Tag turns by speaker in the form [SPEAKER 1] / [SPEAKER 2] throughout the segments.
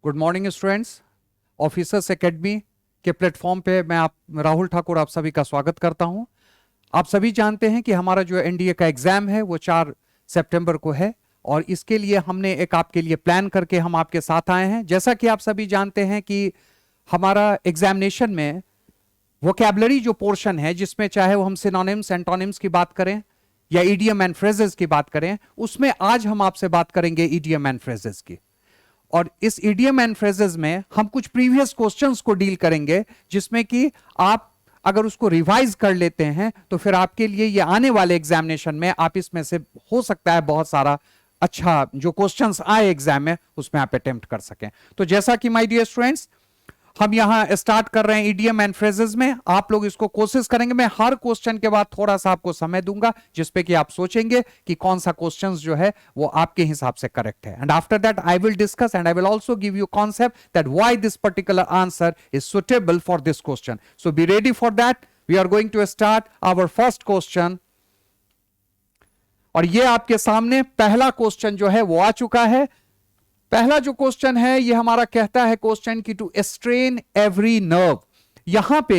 [SPEAKER 1] Good morning students. Officers academy के platform पे मैं आप राहुल ठाकुर आप सभी का स्वागत करता हूं। आप सभी जानते हैं कि हमारा जो एनडीए का एग्जाम है वो 4 सितंबर को है और इसके लिए हमने एक आपके लिए प्लान करके हम आपके साथ आए हैं। जैसा कि आप सभी जानते हैं कि हमारा एग्जामिनेशन में वोकैबुलरी जो पोर्शन है, जिसमें चाहे वो हम सिनोनिम्स एंटोनिम्स की बात करें या इडियम एंड फ्रेजेस की बात करें, उसमें आज हम आपसे बात करेंगे इडियम एंड फ्रेजेस की। और इस इडियम एंड फ्रेजेस में हम कुछ प्रीवियस क्वेश्चंस को डील करेंगे, जिसमें कि आप अगर उसको रिवाइज कर लेते हैं तो फिर आपके लिए ये आने वाले एग्जामिनेशन में आप इसमें से हो सकता है बहुत सारा अच्छा जो क्वेश्चंस आए एग्जाम में उसमें आप अटेम्प्ट कर सकें। तो जैसा कि माय डियर स्टूडेंट्स, हम यहां स्टार्ट कर रहे हैं इडियम एंड फ्रेजेस में। आप लोग इसको कोशिश करेंगे, मैं हर क्वेश्चन के बाद थोड़ा सा आपको समय दूंगा जिसपे कि आप सोचेंगे कि कौन सा क्वेश्चन जो है वो आपके हिसाब से करेक्ट है। And after that I will discuss and I will also give you concept that why this particular answer is suitable for this question. So be ready for that. We are going to start our first question और ये आपके सामने पहला question जो है वो आ चुका है। पहला जो क्वेश्चन है ये हमारा कहता है क्वेश्चन की टू स्ट्रेन एवरी नर्व। यहां पे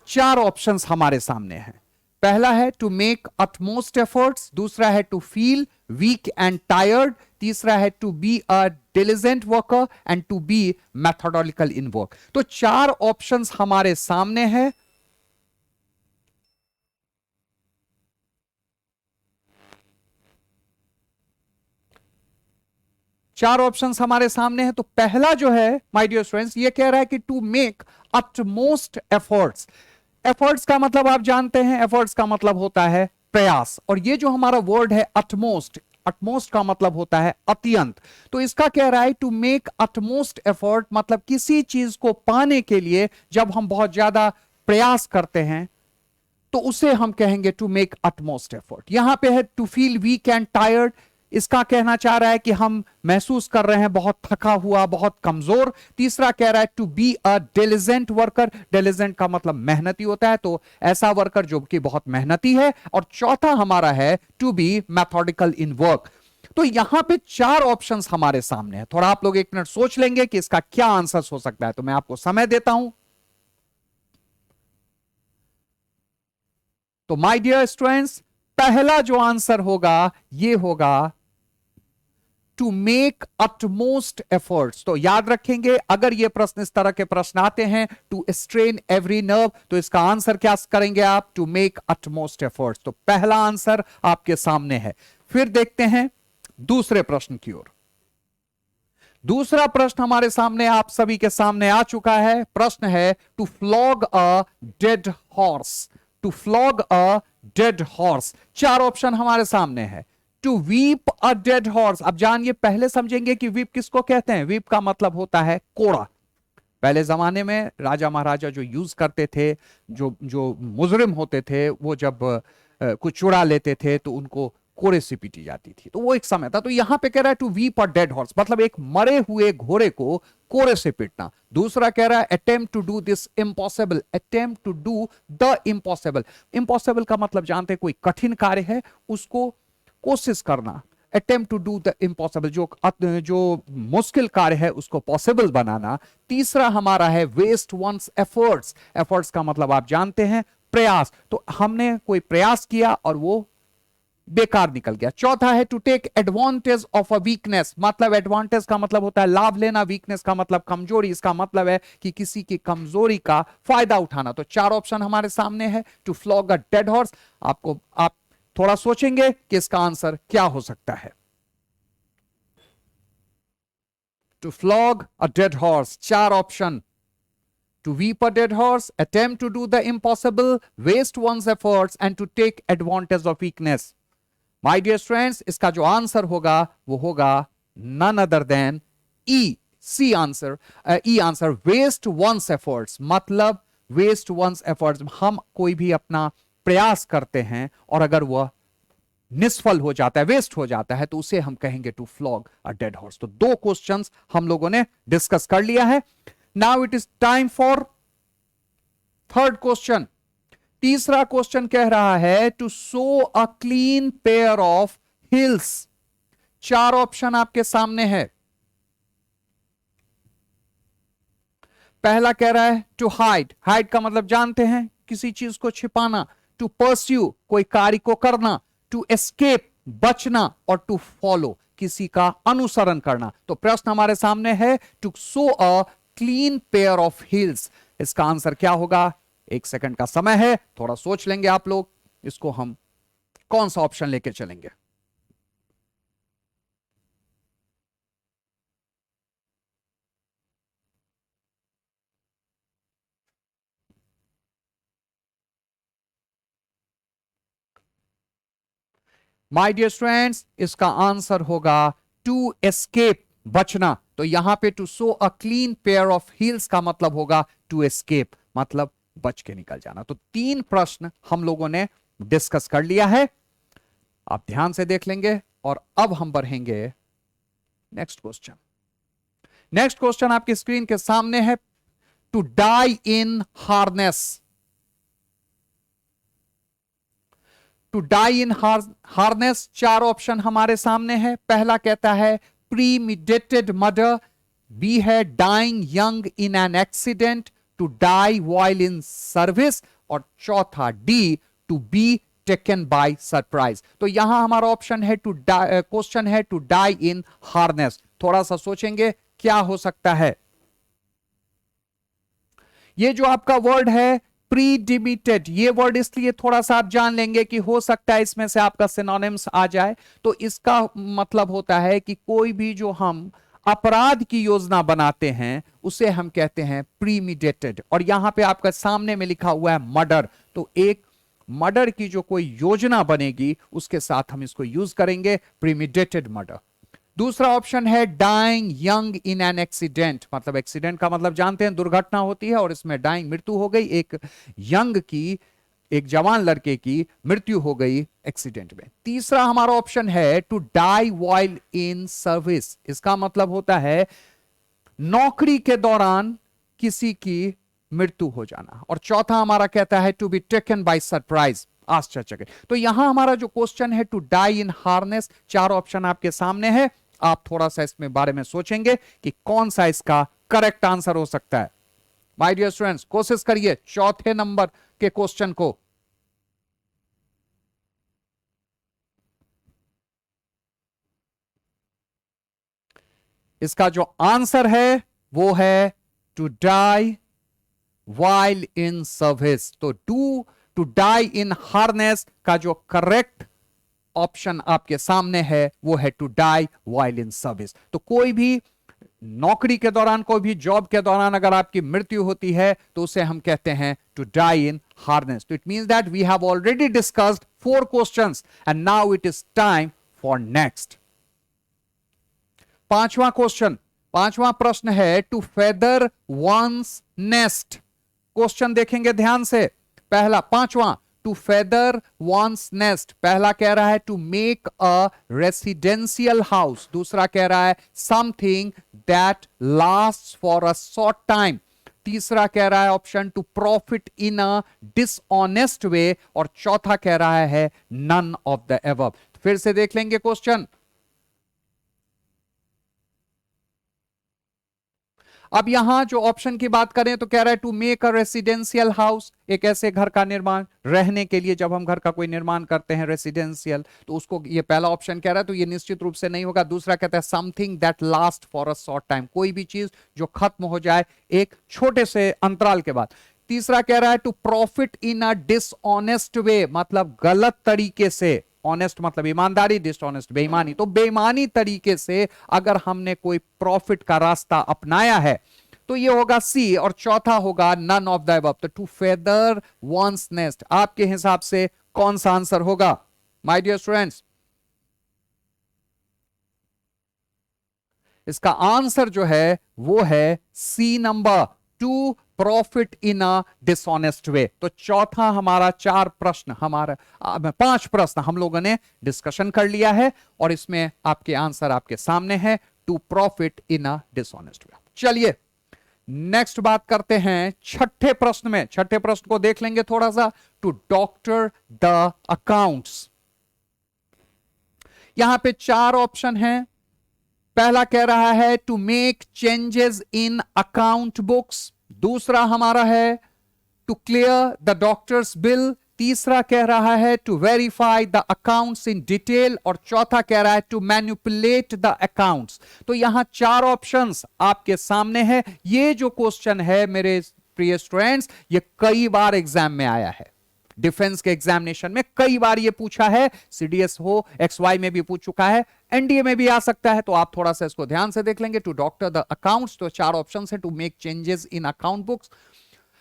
[SPEAKER 1] 4 ऑप्शंस हमारे सामने हैं। पहला है टू मेक अटमोस्ट एफर्ट्स, दूसरा है to feel weak and tired, तीसरा है to be a diligent worker and to be methodological in work. तो 4 ऑप्शंस हमारे सामने हैं। चार ऑप्शंस हमारे सामने हैं। तो पहला जो है माय डियर स्टूडेंट्स, ये कह रहा है कि to make utmost efforts. Efforts का मतलब आप जानते हैं, एफर्ट्स का मतलब होता है प्रयास। और ये जो हमारा वर्ड है अटमोस्ट, अटमोस्ट का मतलब होता है अत्यंत। तो इसका कह रहा है टू मेक अटमोस्ट एफर्ट, मतलब किसी चीज को पाने के लिए जब हम बहुत ज्यादा प्रयास करते हैं तो उसे हम कहेंगे टू मेक अटमोस्ट एफर्ट। यहां पे है to feel weak and tired. इसका कहना चाह रहा है कि हम महसूस कर रहे हैं बहुत थका हुआ, बहुत कमजोर। तीसरा कह रहा है to be a diligent worker. Diligent का मतलब मेहनती होता है, तो ऐसा वर्कर जो कि बहुत मेहनती है। और चौथा हमारा है to B methodical in work. तो यहां पे 4 ऑप्शंस हमारे सामने है। थोड़ा आप लोग 1 मिनट सोच लेंगे कि इसका क्या आंसर हो सकता है, तो मैं आपको समय देता हूं। तो माय डियर स्टूडेंट्स, पहला जो आंसर होगा ये होगा टू मेक अटमोस्ट एफर्ट्स। तो याद रखेंगे, अगर ये प्रश्न इस तरह के प्रश्न आते हैं टू स्ट्रेन एवरी नर्व, तो इसका आंसर क्या करेंगे आप? To make utmost efforts. तो पहला आंसर आपके सामने है। फिर देखते हैं दूसरे प्रश्न की ओर। दूसरा प्रश्न हमारे सामने आप सभी के सामने आ चुका है। प्रश्न है to flog a dead horse. To flog a dead horse. 4 option हमारे सामने है। To weep a dead horse. अब जानिए, पहले समझेंगे कि वीप किसको कहते हैं। वीप का मतलब होता है कोड़ा। पहले जमाने में राजा महाराजा जो यूज करते थे, जो जो मुजरिम होते थे, वो जब कुछ चुरा लेते थे तो उनको कोड़े से पीटी जाती थी। तो वो एक समय था। तो यहां पे कह रहा है to weep a dead horse, मतलब एक मरे हुए घोड़े को कोड़े से पीटना। दूसरा कह रहा है attempt to do this impossible. Attempt to do the impossible. Impossible का मतलब जानते हैं, कोई कठिन कार्य है उसको कोशिश करना। Attempt to do the impossible, जो मुश्किल कार्य है उसको पॉसिबल बनाना। तीसरा हमारा है वेस्ट वंस एफर्ट्स। एफर्ट्स का मतलब आप जानते हैं प्रयास। तो हमने कोई प्रयास किया और वो बेकार निकल गया। चौथा है to take advantage of a weakness. मतलब एडवांटेज का मतलब होता है लाभ लेना, वीकनेस का मतलब कमजोरी। इसका मतलब है कि किसी की कमजोरी का फायदा उठाना। तो 4 ऑप्शन हमारे सामने है to flog a dead horse. आप थोड़ा सोचेंगे कि इसका आंसर क्या हो सकता है। To flog a dead horse, 4 option. To weep a dead horse, attempt to do the impossible, waste one's efforts, and to take advantage of weakness. My dear friends, इसका जो आंसर होगा वो होगा none other than E, C answer. E answer, waste one's efforts. मतलब waste one's efforts, हम कोई भी अपना प्रयास करते हैं और अगर वह निष्फल हो जाता है, वेस्ट हो जाता है, तो उसे हम कहेंगे to flog a dead horse. तो 2 क्वेश्चंस हम लोगों ने डिस्कस कर लिया है। Now it is time for third question. तीसरा क्वेश्चन कह रहा है to show a clean pair of heels. 4 option आपके सामने है। पहला कह रहा है टू हाइड, हाइड का मतलब जानते हैं, किसी चीज को छिपाना। टू परस्यू, कोई कार्य को करना। टू एस्केप, बचना। और टू फॉलो, किसी का अनुसरण करना। तो प्रश्न हमारे सामने है to show a clean pair of heels. इसका आंसर क्या होगा? 1 सेकंड का समय है, थोड़ा सोच लेंगे आप लोग, इसको हम कौन सा ऑप्शन लेके चलेंगे। माय डियर स्टूडेंट्स, इसका आंसर होगा टू एस्केप, बचना। तो यहां पे to show a clean pair of heels का मतलब होगा टू एस्केप, मतलब बच के निकल जाना। तो 3 प्रश्न हम लोगों ने डिस्कस कर लिया है, आप ध्यान से देख लेंगे। और अब हम बढ़ेंगे नेक्स्ट क्वेश्चन। नेक्स्ट क्वेश्चन आपकी स्क्रीन के सामने है, to die in harness. To die in harness, 4 option हमारे सामने है। पहला कहता है प्रीमिडेटेड मर्डर, बी है dying young in an accident, to die while in service, और चौथा D to be taken by surprise. तो यहां हमारा ऑप्शन है टू क्वेश्चन है टू डाई इन हार्नेस। थोड़ा सा सोचेंगे क्या हो सकता है। ये जो आपका वर्ड है प्रीडिमिटेड, ये वर्ड इसलिए थोड़ा सा आप जान लेंगे कि हो सकता है इसमें से आपका सिनोनिम्स आ जाए। तो इसका मतलब होता है कि कोई भी जो हम अपराध की योजना बनाते हैं उसे हम कहते हैं प्रीमिडेटेड। और यहां पे आपका सामने में लिखा हुआ है मर्डर, तो एक मर्डर की जो कोई योजना बनेगी उसके साथ हम इसको यूज करेंगे प्रीमिडेटेड मर्डर। दूसरा ऑप्शन है dying young in an accident, मतलब एक्सीडेंट का मतलब जानते हैं दुर्घटना होती है, और इसमें डाइंग मृत्यु हो गई, एक यंग की, एक जवान लड़के की मृत्यु हो गई एक्सीडेंट में। तीसरा हमारा ऑप्शन है to die while in service, इसका मतलब होता है नौकरी के दौरान किसी की मृत्यु हो जाना। और चौथा हमारा कहता है to be taken by surprise, आश्चर्यचकित। तो यहां हमारा जो क्वेश्चन है to die in harness, 4 option आपके सामने है। आप थोड़ा सा इसमें बारे में सोचेंगे कि कौन सा इसका करेक्ट आंसर हो सकता है। माय डियर स्टूडेंट्स, कोशिश करिए चौथे नंबर के क्वेश्चन को। इसका जो आंसर है वो है to die while in service. तो टू डाई इन हार्नेस का जो करेक्ट ऑप्शन आपके सामने है वो है to die while in service. तो कोई भी नौकरी के दौरान, कोई भी जॉब के दौरान अगर आपकी मृत्यु होती है तो उसे हम कहते हैं टू डाई इन हार्नेस। तो it means that we have already discussed 4 questions and now it is time for next. पांचवा क्वेश्चन, पांचवा प्रश्न है to feather one's nest. Question देखेंगे ध्यान से। पहला, पांचवा, टू फेदर वंस नेस्ट, पहला कह रहा है to make a residential house, दूसरा कह रहा है something that lasts for a short time, तीसरा कह रहा है option to profit in a dishonest way, और चौथा कह रहा है नन ऑफ द एबव। फिर से देख लेंगे क्वेश्चन। अब यहां जो ऑप्शन की बात करें तो कह रहा है to make a residential house, एक ऐसे घर का निर्माण रहने के लिए, जब हम घर का कोई निर्माण करते हैं रेसिडेंशियल, तो उसको ये पहला ऑप्शन कह रहा है, तो ये निश्चित रूप से नहीं होगा। दूसरा कहता है something that last for a short time, कोई भी चीज जो खत्म हो जाए एक छोटे से अंतराल के बाद। तीसरा कह रहा है to profit in a dishonest way, मतलब गलत तरीके से, ऑनेस्ट मतलब ईमानदारी, डिसऑनेस्ट बेईमानी, तो बेईमानी तरीके से अगर हमने कोई प्रॉफिट का रास्ता अपनाया है तो ये होगा सी, और चौथा होगा नन ऑफ द अबव। तो टू फेदर वंस नेस्ट, आपके हिसाब से कौन सा आंसर होगा माय डियर स्टूडेंट्स? इसका आंसर जो है वो है C number, to profit in a dishonest way. तो चौथा हमारा 4 प्रश्न, हमारा 5 प्रश्न हम लोगों ने डिस्कशन कर लिया है, और इसमें आपके आंसर आपके सामने है, to profit in a dishonest way. चलिए नेक्स्ट बात करते हैं छठे प्रश्न में। छठे प्रश्न को देख लेंगे थोड़ा सा, टू डॉक्टर द अकाउंट्स। यहां पे 4 ऑप्शन हैं। पहला कह रहा है to make changes in account books, दूसरा हमारा है to clear the doctor's bill, तीसरा कह रहा है to verify the accounts in detail, और चौथा कह रहा है टू मैनिपुलेट द अकाउंट्स। तो यहां चार ऑप्शंस आपके सामने है। ये जो क्वेश्चन है मेरे प्रिय स्टूडेंट्स, ये कई बार एग्जाम में आया है, डिफेंस के एग्जामिनेशन में कई बार ये पूछा है, सीडीएस हो, एक्सवाई में भी पूछ चुका है, एनडीए में भी आ सकता है। तो आप थोड़ा सा इसको ध्यान से देख लेंगे। टू डॉक्टर द अकाउंट्स, तो चार ऑप्शन है। To make changes in account books,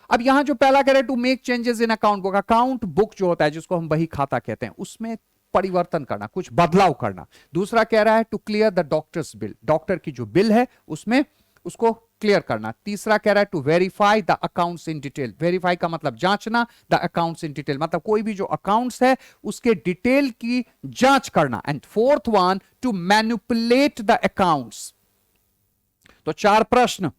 [SPEAKER 1] अब यहां जो पहला कह रहे हैं to make changes in account book, account book जो होता है जिसको हम बही खाता कहते हैं, उसमें परिवर्तन करना, कुछ बदलाव करना। दूसरा कह रहा है to clear the doctor's bill, doctor की जो बिल है उसमें उसको क्लियर करना। तीसरा कह रहा है to verify the accounts in detail, verify का मतलब जांचना, द अकाउंट्स इन डिटेल मतलब कोई भी जो अकाउंट्स है उसके डिटेल की जांच करना। And fourth one two manipulate the accounts. तो चार प्रश्न।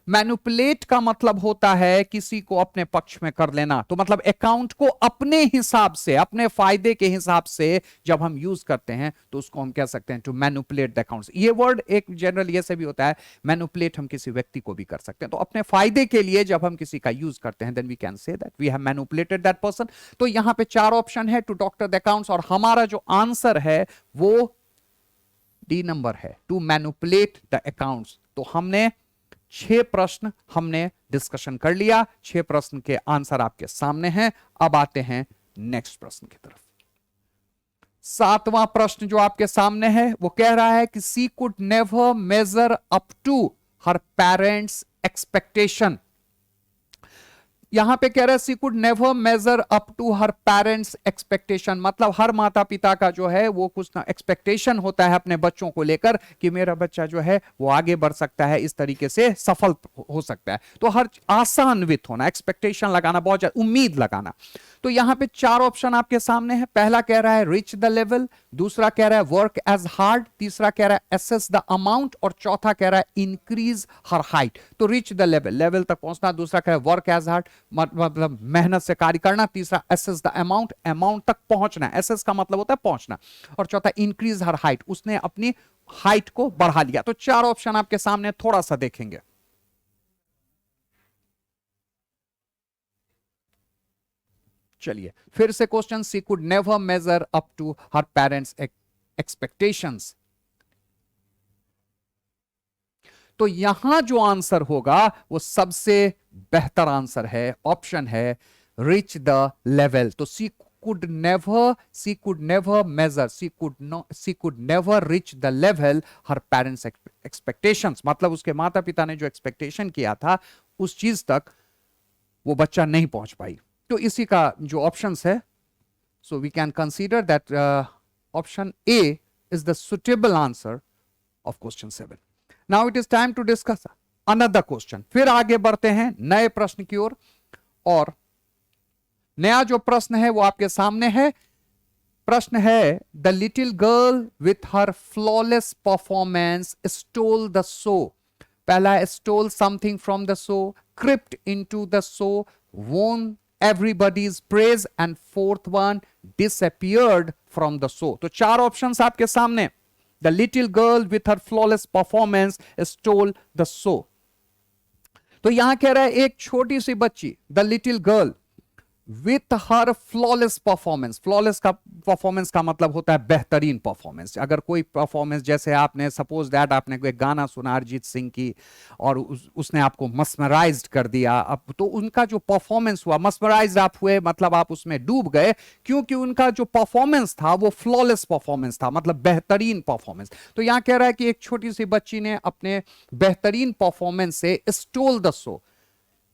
[SPEAKER 1] मैनिपुलेट का मतलब होता है किसी को अपने पक्ष में कर लेना, तो मतलब अकाउंट को अपने हिसाब से, अपने फायदे के हिसाब से जब हम यूज करते हैं तो उसको हम कह सकते हैं टू मैनिपुलेट द अकाउंट्स। ये वर्ड एक जनरल ये से भी होता है, मैनिपुलेट हम किसी व्यक्ति को भी कर सकते हैं, तो अपने फायदे के लिए जब हम किसी का यूज करते हैं then we can say that we have manipulated that person. तो यहां पे चार ऑप्शन है टू डॉक्टर द अकाउंट्स, और हमारा जो आंसर है वो डी नंबर है, टू मैनिपुलेट द अकाउंट्स। तो हमने 6 प्रश्न हमने डिस्कशन कर लिया, 6 प्रश्न के आंसर आपके सामने हैं। अब आते हैं नेक्स्ट प्रश्न की तरफ। 7वां प्रश्न जो आपके सामने है वो कह रहा है कि she could never measure up to her parents expectation. यहां पे कह रहा है she could never measure up to her parents expectation, मतलब हर माता पिता का जो है वो कुछ ना एक्सपेक्टेशन होता है अपने बच्चों को लेकर कि मेरा बच्चा जो है वो आगे बढ़ सकता है, इस तरीके से सफल हो सकता है। तो हर आशान्वित होना, एक्सपेक्टेशन लगाना, बहुत ज्यादा उम्मीद लगाना। तो यहां पे चार ऑप्शन आपके सामने है। पहला कह रहा है रीच द लेवल, दूसरा कह रहा है वर्क एज हार्ड, तीसरा कह रहा है एसेस द अमाउंट, और चौथा कह रहा है इंक्रीज हर हाइट। तो रीच द लेवल, लेवल तक पहुंचना, दूसरा कह रहा है वर्क एज हार्ड मतलब मेहनत से कार्य करना, तीसरा एसेस द अमाउंट, अमाउंट तक पहुंचना, एसेस का मतलब होता है पहुंचना, और चौथा इंक्रीज हर हाइट, उसने अपनी हाइट को बढ़ा लिया। तो चार ऑप्शन आपके सामने, थोड़ा सा देखेंगे। चलिए फिर से question, she could never measure up to her parents expectations. तो यहां जो आंसर होगा वो सबसे बेहतर आंसर है, ऑप्शन है रीच द लेवल। तो she could never measure, she could never reach the level her parents expectations, मतलब उसके माता पिता ने जो एक्सपेक्टेशन किया था उस चीज तक वो बच्चा नहीं पहुंच पाई। तो इसी का जो ऑप्शंस है, so we can consider that option A is the suitable answer of question 7। Now it is time to discuss another question. फिर आगे बढ़ते हैं नए प्रश्न की ओर, और नया जो प्रश्न है वो आपके सामने है। प्रश्न है the little girl with her flawless performance stole the show. पहला है stole something from the show, crept into the show, won everybody's praise, and fourth one disappeared from the show। तो चार ऑप्शंस आपके सामने। The little girl with her flawless performance stole the show। तो यहां कह रहा है एक छोटी सी बच्ची, the little girl with her flawless performance. Flawless का परफॉर्मेंस का मतलब होता है बेहतरीन परफॉर्मेंस। अगर कोई परफॉर्मेंस, जैसे आपने सपोज दैट आपने कोई गाना सुना अरिजीत सिंह की और उसने आपको मस्मराइज्ड कर दिया, अब तो उनका जो परफॉर्मेंस हुआ, मस्मराइज्ड आप हुए मतलब आप उसमें डूब गए, क्योंकि उनका जो परफॉर्मेंस था वो फ्लॉलेस परफॉर्मेंस था, मतलब बेहतरीन परफॉर्मेंस। तो यहां कह रहा है कि एक छोटी सी बच्ची ने अपने बेहतरीन परफॉर्मेंस से stall the show,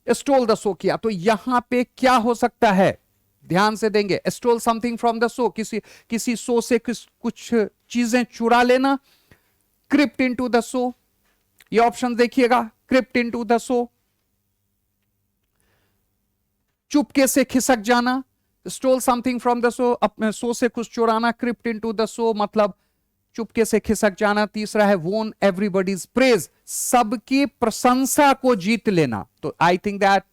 [SPEAKER 1] stall the show किया। तो यहां पे क्या हो सकता है, ध्यान से देंगे। Stole something from the show, किसी शो से कुछ चीजें चुरा लेना। क्रिप्ट इनटू द शो, ये ऑप्शन देखिएगा, क्रिप्ट इनटू द शो, चुपके से खिसक जाना। Stole something from the show, अपने शो से कुछ चुराना। क्रिप्ट इनटू द शो मतलब चुपके से खिसक जाना। तीसरा है वोन एवरीबॉडीज प्रेज, सबकी प्रशंसा को जीत लेना। तो I think that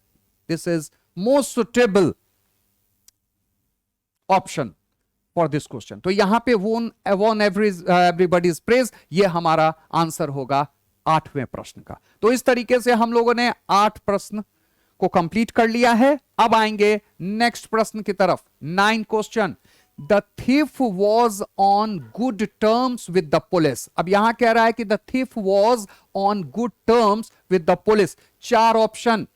[SPEAKER 1] this is most suitable option for this question. तो यहां पे वोन एवरीबॉडीज प्रेज, ये हमारा आंसर होगा 8वें प्रश्न का। तो इस तरीके से हम लोगों ने 8 प्रश्न को कंप्लीट कर लिया है। अब आएंगे नेक्स्ट प्रश्न की तरफ। 9 question, the thief was on good terms with the police. अब यहां कह रहा है कि the thief was on good terms with the police. 4 option,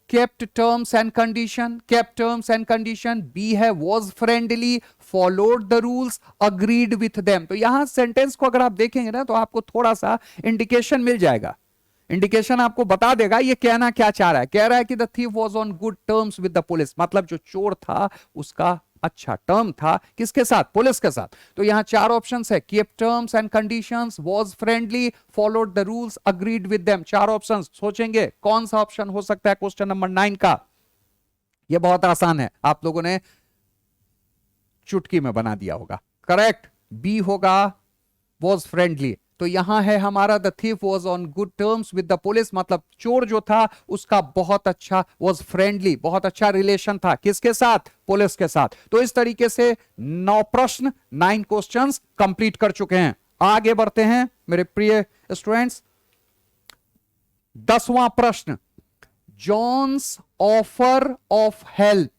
[SPEAKER 1] kept terms and condition, kept terms and condition, B है was friendly, followed the rules, agreed with them। तो यहां sentence को अगर आप देखेंगे ना तो आपको थोड़ा सा इंडिकेशन मिल जाएगा, इंडिकेशन आपको बता देगा ये कहना क्या चाह रहा है। कह रहा है कि the thief was on good terms with the police, मतलब जो चोर था उसका अच्छा टर्म था किसके साथ, पुलिस के साथ। तो यहां 4 ऑप्शंस है, keep terms and conditions, was friendly, followed the rules, agreed with them. 4 options, सोचेंगे कौन सा ऑप्शन हो सकता है क्वेश्चन नंबर 9 का। यह बहुत आसान है, आप लोगों ने चुटकी में बना दिया होगा। करेक्ट बी होगा, वाज फ्रेंडली। तो यहां है हमारा the thief was on good terms with the police, मतलब चोर जो था उसका बहुत अच्छा, वाज फ्रेंडली, बहुत अच्छा रिलेशन था किसके साथ, पुलिस के साथ। तो इस तरीके से 9 प्रश्न, 9 क्वेश्चंस कंप्लीट कर चुके हैं। आगे बढ़ते हैं मेरे प्रिय स्टूडेंट्स। 10वां प्रश्न, John's offer of help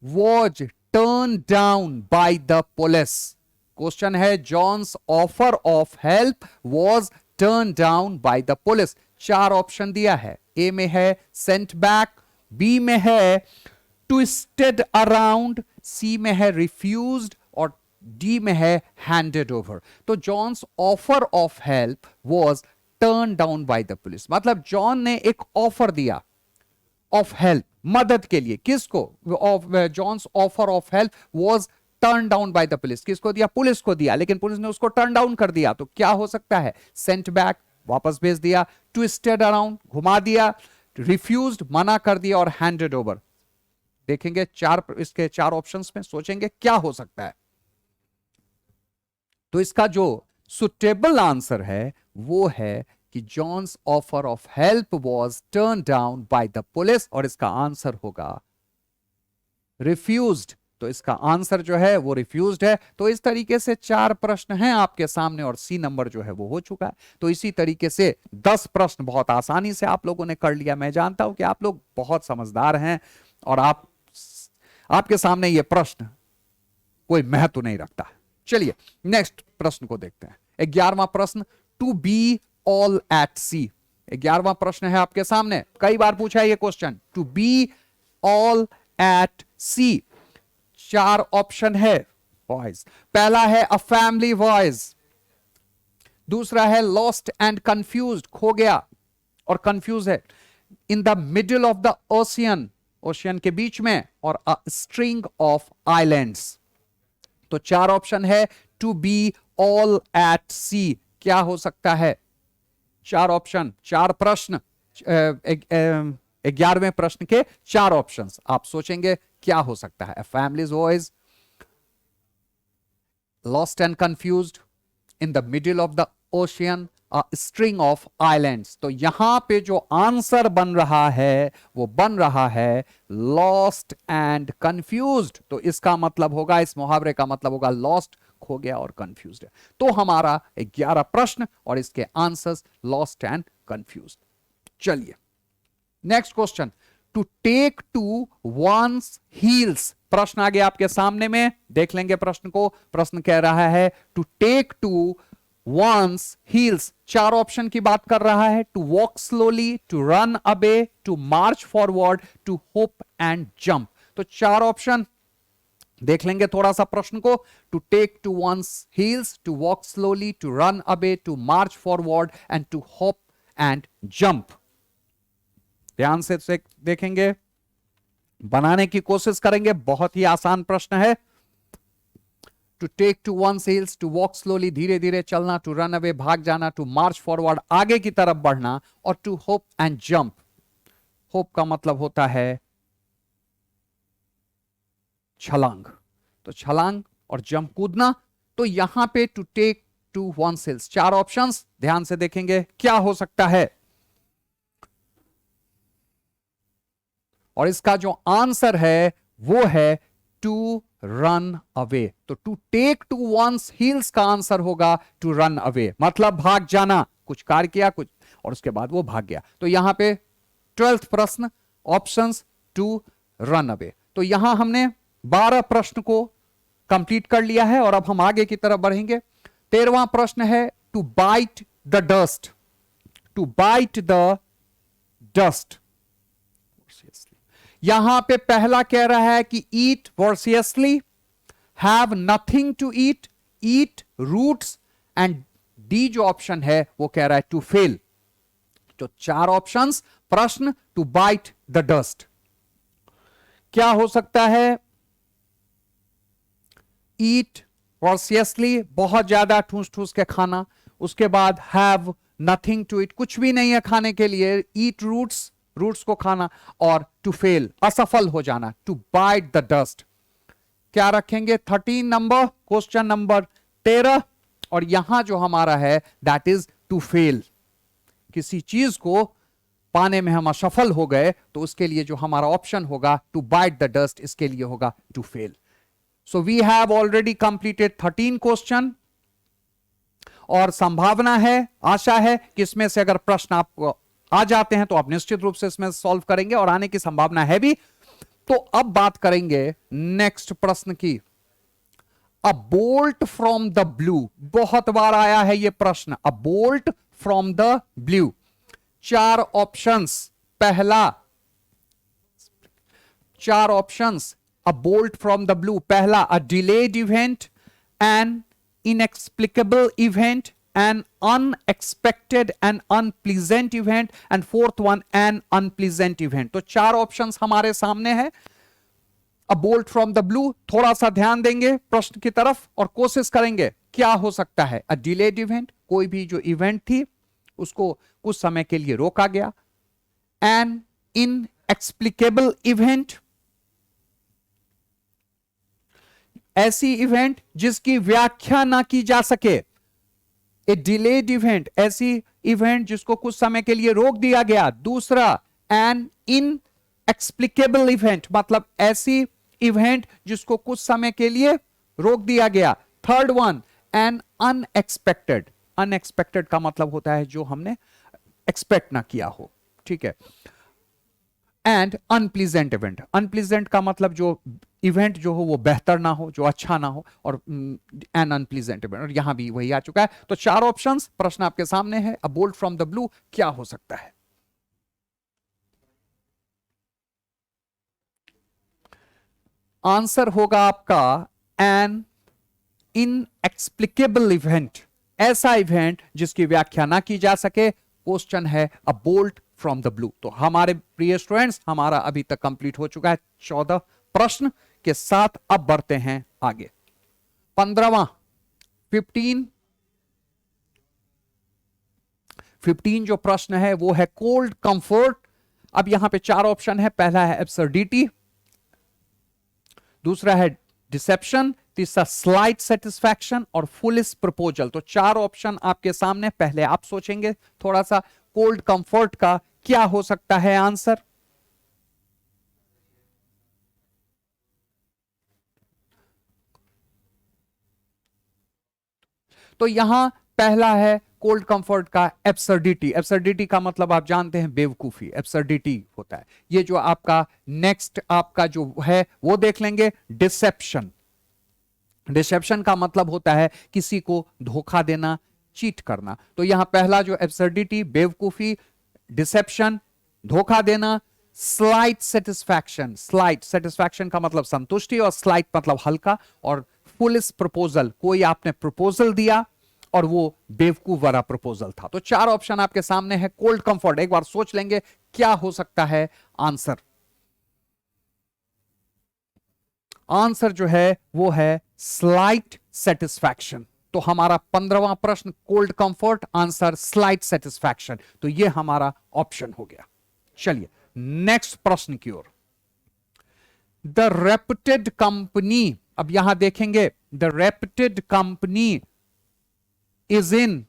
[SPEAKER 1] was turn down by the police. Question है, John's offer of help was turn down by the police. 4 option दिया है, ए में है सेंट बैक, बी में है ट्विस्टेड अराउंड, सी में है रिफ्यूज्ड और डी में है हैंडेड ओवर। तो John's offer of help was turn down by the police, मतलब जॉन ने एक ऑफर दिया ऑफ हेल्प, मदद के लिए, किसको, John's offer of help was turn down by the police, किसको दिया, पुलिस को दिया, लेकिन पुलिस ने उसको टर्न डाउन कर दिया। तो क्या हो सकता है, सेंट बैक, वापस भेज दिया, ट्विस्टेड अराउंड, घुमा दिया, रिफ्यूज्ड, मना कर दिया और हैंडेड ओवर। देखेंगे इसके 4 ऑप्शंस में, सोचेंगे क्या हो सकता है। तो इसका जो सुटेबल आंसर है वो है कि John's offer of help was turn down by the police, और इसका आंसर होगा रिफ्यूज्ड। तो इसका आंसर जो है वो रिफ्यूज्ड है। तो इस तरीके से 4 प्रश्न हैं आपके सामने और सी नंबर जो है वो हो चुका है। तो इसी तरीके से 10 प्रश्न बहुत आसानी से आप लोगों ने कर लिया। मैं जानता हूं कि आप लोग बहुत समझदार हैं और आपके सामने ये प्रश्न कोई महत्व नहीं रखता। चलिए नेक्स्ट प्रश्न को देखते हैं। 11वां प्रश्न, to be all at sea. 11वां प्रश्न है आपके सामने, कई बार पूछा है ये question, to be all at sea. 4 option है वॉइस। पहला है अ फैमिली वॉइस, दूसरा है लॉस्ट एंड कंफ्यूज्ड, खो गया और कंफ्यूज है, in the middle of the ocean, ocean के बीच में, और अ स्ट्रिंग ऑफ आइलैंड्स। तो 4 ऑप्शन है टू बी ऑल एट सी। क्या हो सकता है, 4 ऑप्शन, 4 प्रश्न, 11वें प्रश्न के 4 ऑप्शंस। आप सोचेंगे क्या हो सकता है, families voice, lost and confused, in the middle of the ocean, string of islands. तो यहां पे जो आंसर बन रहा है वो बन रहा है लॉस्ट एंड कंफ्यूज्ड। तो इसका मतलब होगा, इस मुहावरे का मतलब होगा लॉस्ट, खो गया, और कंफ्यूज्ड है। तो हमारा 11 प्रश्न और इसके आंसर्स लॉस्ट एंड कंफ्यूज्ड। चलिए next question, to take to one's heels. प्रश्न आ गया आपके सामने में, देख लेंगे प्रश्न को। प्रश्न कह रहा है to take to one's heels. 4 option की बात कर रहा है, to walk slowly, to run away, to march forward, to hop and jump. तो 4 ऑप्शन देख लेंगे थोड़ा सा प्रश्न को। To take to one's heels, to walk slowly, to run away, to march forward and to hop and jump. ध्यान से देखेंगे, बनाने की कोशिश करेंगे। बहुत ही आसान प्रश्न है। To take to one's heels, to walk slowly, धीरे धीरे चलना, टू रन अवे, भाग जाना, टू मार्च फॉरवर्ड, आगे की तरफ बढ़ना, और to hop and jump. Hop का मतलब होता है छलांग, तो छलांग और जंप, कूदना। तो यहां पे to take to one's heels, 4 options ध्यान से देखेंगे क्या हो सकता है, और इसका जो आंसर है वो है टू रन अवे। तो to take to one's heels का आंसर होगा टू रन अवे, मतलब भाग जाना, कुछ कार्य किया कुछ, और उसके बाद वो भाग गया। तो यहां पे 12th प्रश्न, ऑप्शंस टू रन अवे। तो यहां हमने 12 प्रश्न को कंप्लीट कर लिया है और अब हम आगे की तरफ बढ़ेंगे। 13वां प्रश्न है to bite the dust, to bite the dust. यहां पे पहला कह रहा है कि eat voraciously, have nothing to eat, eat roots, and D जो ऑप्शन है वो कह रहा है टू फेल। तो 4 ऑप्शंस प्रश्न टू बाइट द डस्ट। क्या हो सकता है? ईट वॉर्सियसली, बहुत ज्यादा ठूस ठूस के खाना, उसके बाद हैव नथिंग टू ईट, कुछ भी नहीं है खाने के लिए, ईट रूट्स, रूट्स को खाना, और टू फेल, असफल हो जाना, टू बाइट द डस्ट। क्या रखेंगे? 13 नंबर, क्वेश्चन नंबर 13, और यहां जो हमारा है दैट इज टू फेल। किसी चीज को पाने में हम असफल हो गए तो उसके लिए जो हमारा ऑप्शन होगा टू बाइट द डस्ट, इसके लिए होगा to fail. So we have already completed 13 question, और संभावना है, आशा है कि इसमें से अगर प्रश्न आपको आ जाते हैं तो आप निश्चित रूप से इसमें सॉल्व करेंगे, और आने की संभावना है भी। तो अब बात करेंगे नेक्स्ट प्रश्न की। A bolt from the blue, बहुत बार आया है यह प्रश्न, a bolt from the blue. 4 options, पहला 4 options, a bolt from the blue, पहला a delayed event, an inexplicable event, an unexpected and unpleasant event, and fourth one an unpleasant event। तो 4 options हमारे सामने है। अ बोल्ट फ्रॉम द ब्लू, थोड़ा सा ध्यान देंगे प्रश्न की तरफ और कोशिश करेंगे क्या हो सकता है। अ डिलेड इवेंट, कोई भी जो इवेंट थी उसको कुछ समय के लिए रोका गया। एन इनएक्सप्लिकेबल इवेंट, ऐसी इवेंट जिसकी व्याख्या ना की जा सके। ए डिलेड इवेंट, ऐसी इवेंट जिसको कुछ समय के लिए रोक दिया गया। दूसरा एन इनएक्सप्लिकेबल इवेंट, मतलब ऐसी इवेंट जिसको कुछ समय के लिए रोक दिया गया। Third one N unexpected, unexpected का मतलब होता है जो हमने एक्सपेक्ट ना किया हो, ठीक है। एंड अनप्लीजेंट इवेंट, अनप्लीजेंट का मतलब जो इवेंट जो हो वो बेहतर ना हो, जो अच्छा ना हो, और एन अनप्लीजेंट इवेंट, और यहां भी वही आ चुका है। तो 4 ऑप्शंस, प्रश्न आपके सामने है। अ बोल्ट फ्रॉम द ब्लू क्या हो सकता है? आंसर होगा आपका एन इनएक्सप्लिकेबल इवेंट, ऐसा इवेंट जिसकी व्याख्या ना की जा सके। क्वेश्चन है अ बोल्ट फ्रॉम द ब्लू। तो हमारे प्रिय स्टूडेंट्स, हमारा अभी तक कंप्लीट हो चुका है 14 प्रश्न के साथ। अब बढ़ते हैं आगे। 15वां 15 जो प्रश्न है वो है कोल्ड कंफर्ट। अब यहां पे 4 ऑप्शन है। पहला है एब्सर्डिटी, दूसरा है डिसेप्शन, तीसरा स्लाइट सेटिस्फैक्शन, और फुलिस्ट प्रपोजल। तो 4 ऑप्शन आपके सामने। पहले आप सोचेंगे थोड़ा सा कोल्ड कंफर्ट का क्या हो सकता है आंसर। तो यहां पहला है कोल्ड कंफर्ट का एब्सर्डिटी। एब्सर्डिटी का मतलब आप जानते हैं बेवकूफी, एब्सर्डिटी होता है। ये जो आपका नेक्स्ट आपका जो है वो देख लेंगे डिसेप्शन। डिसेप्शन का मतलब होता है किसी को धोखा देना, चीट करना। तो यहां पहला जो एब्सर्डिटी, बेवकूफी, डिसेप्शन, धोखा देना। स्लाइट सेटिस्फैक्शन, स्लाइट सेटिस्फैक्शन का मतलब संतुष्टि, और स्लाइट मतलब हल्का। और फुलिश प्रपोजल, कोई आपने प्रपोजल दिया और वो बेवकूफ वाला प्रपोजल था। तो 4 ऑप्शन आपके सामने है। कोल्ड कंफर्ट, एक बार सोच लेंगे क्या हो सकता है आंसर। आंसर जो है वो है स्लाइट सेटिस्फैक्शन। तो हमारा 15वां प्रश्न cold comfort, answer slight satisfaction. तो ये हमारा ऑप्शन हो गया। चलिए नेक्स्ट प्रश्न की ओर। द रेप्यूटेड कंपनी, अब यहां देखेंगे the reputed company is in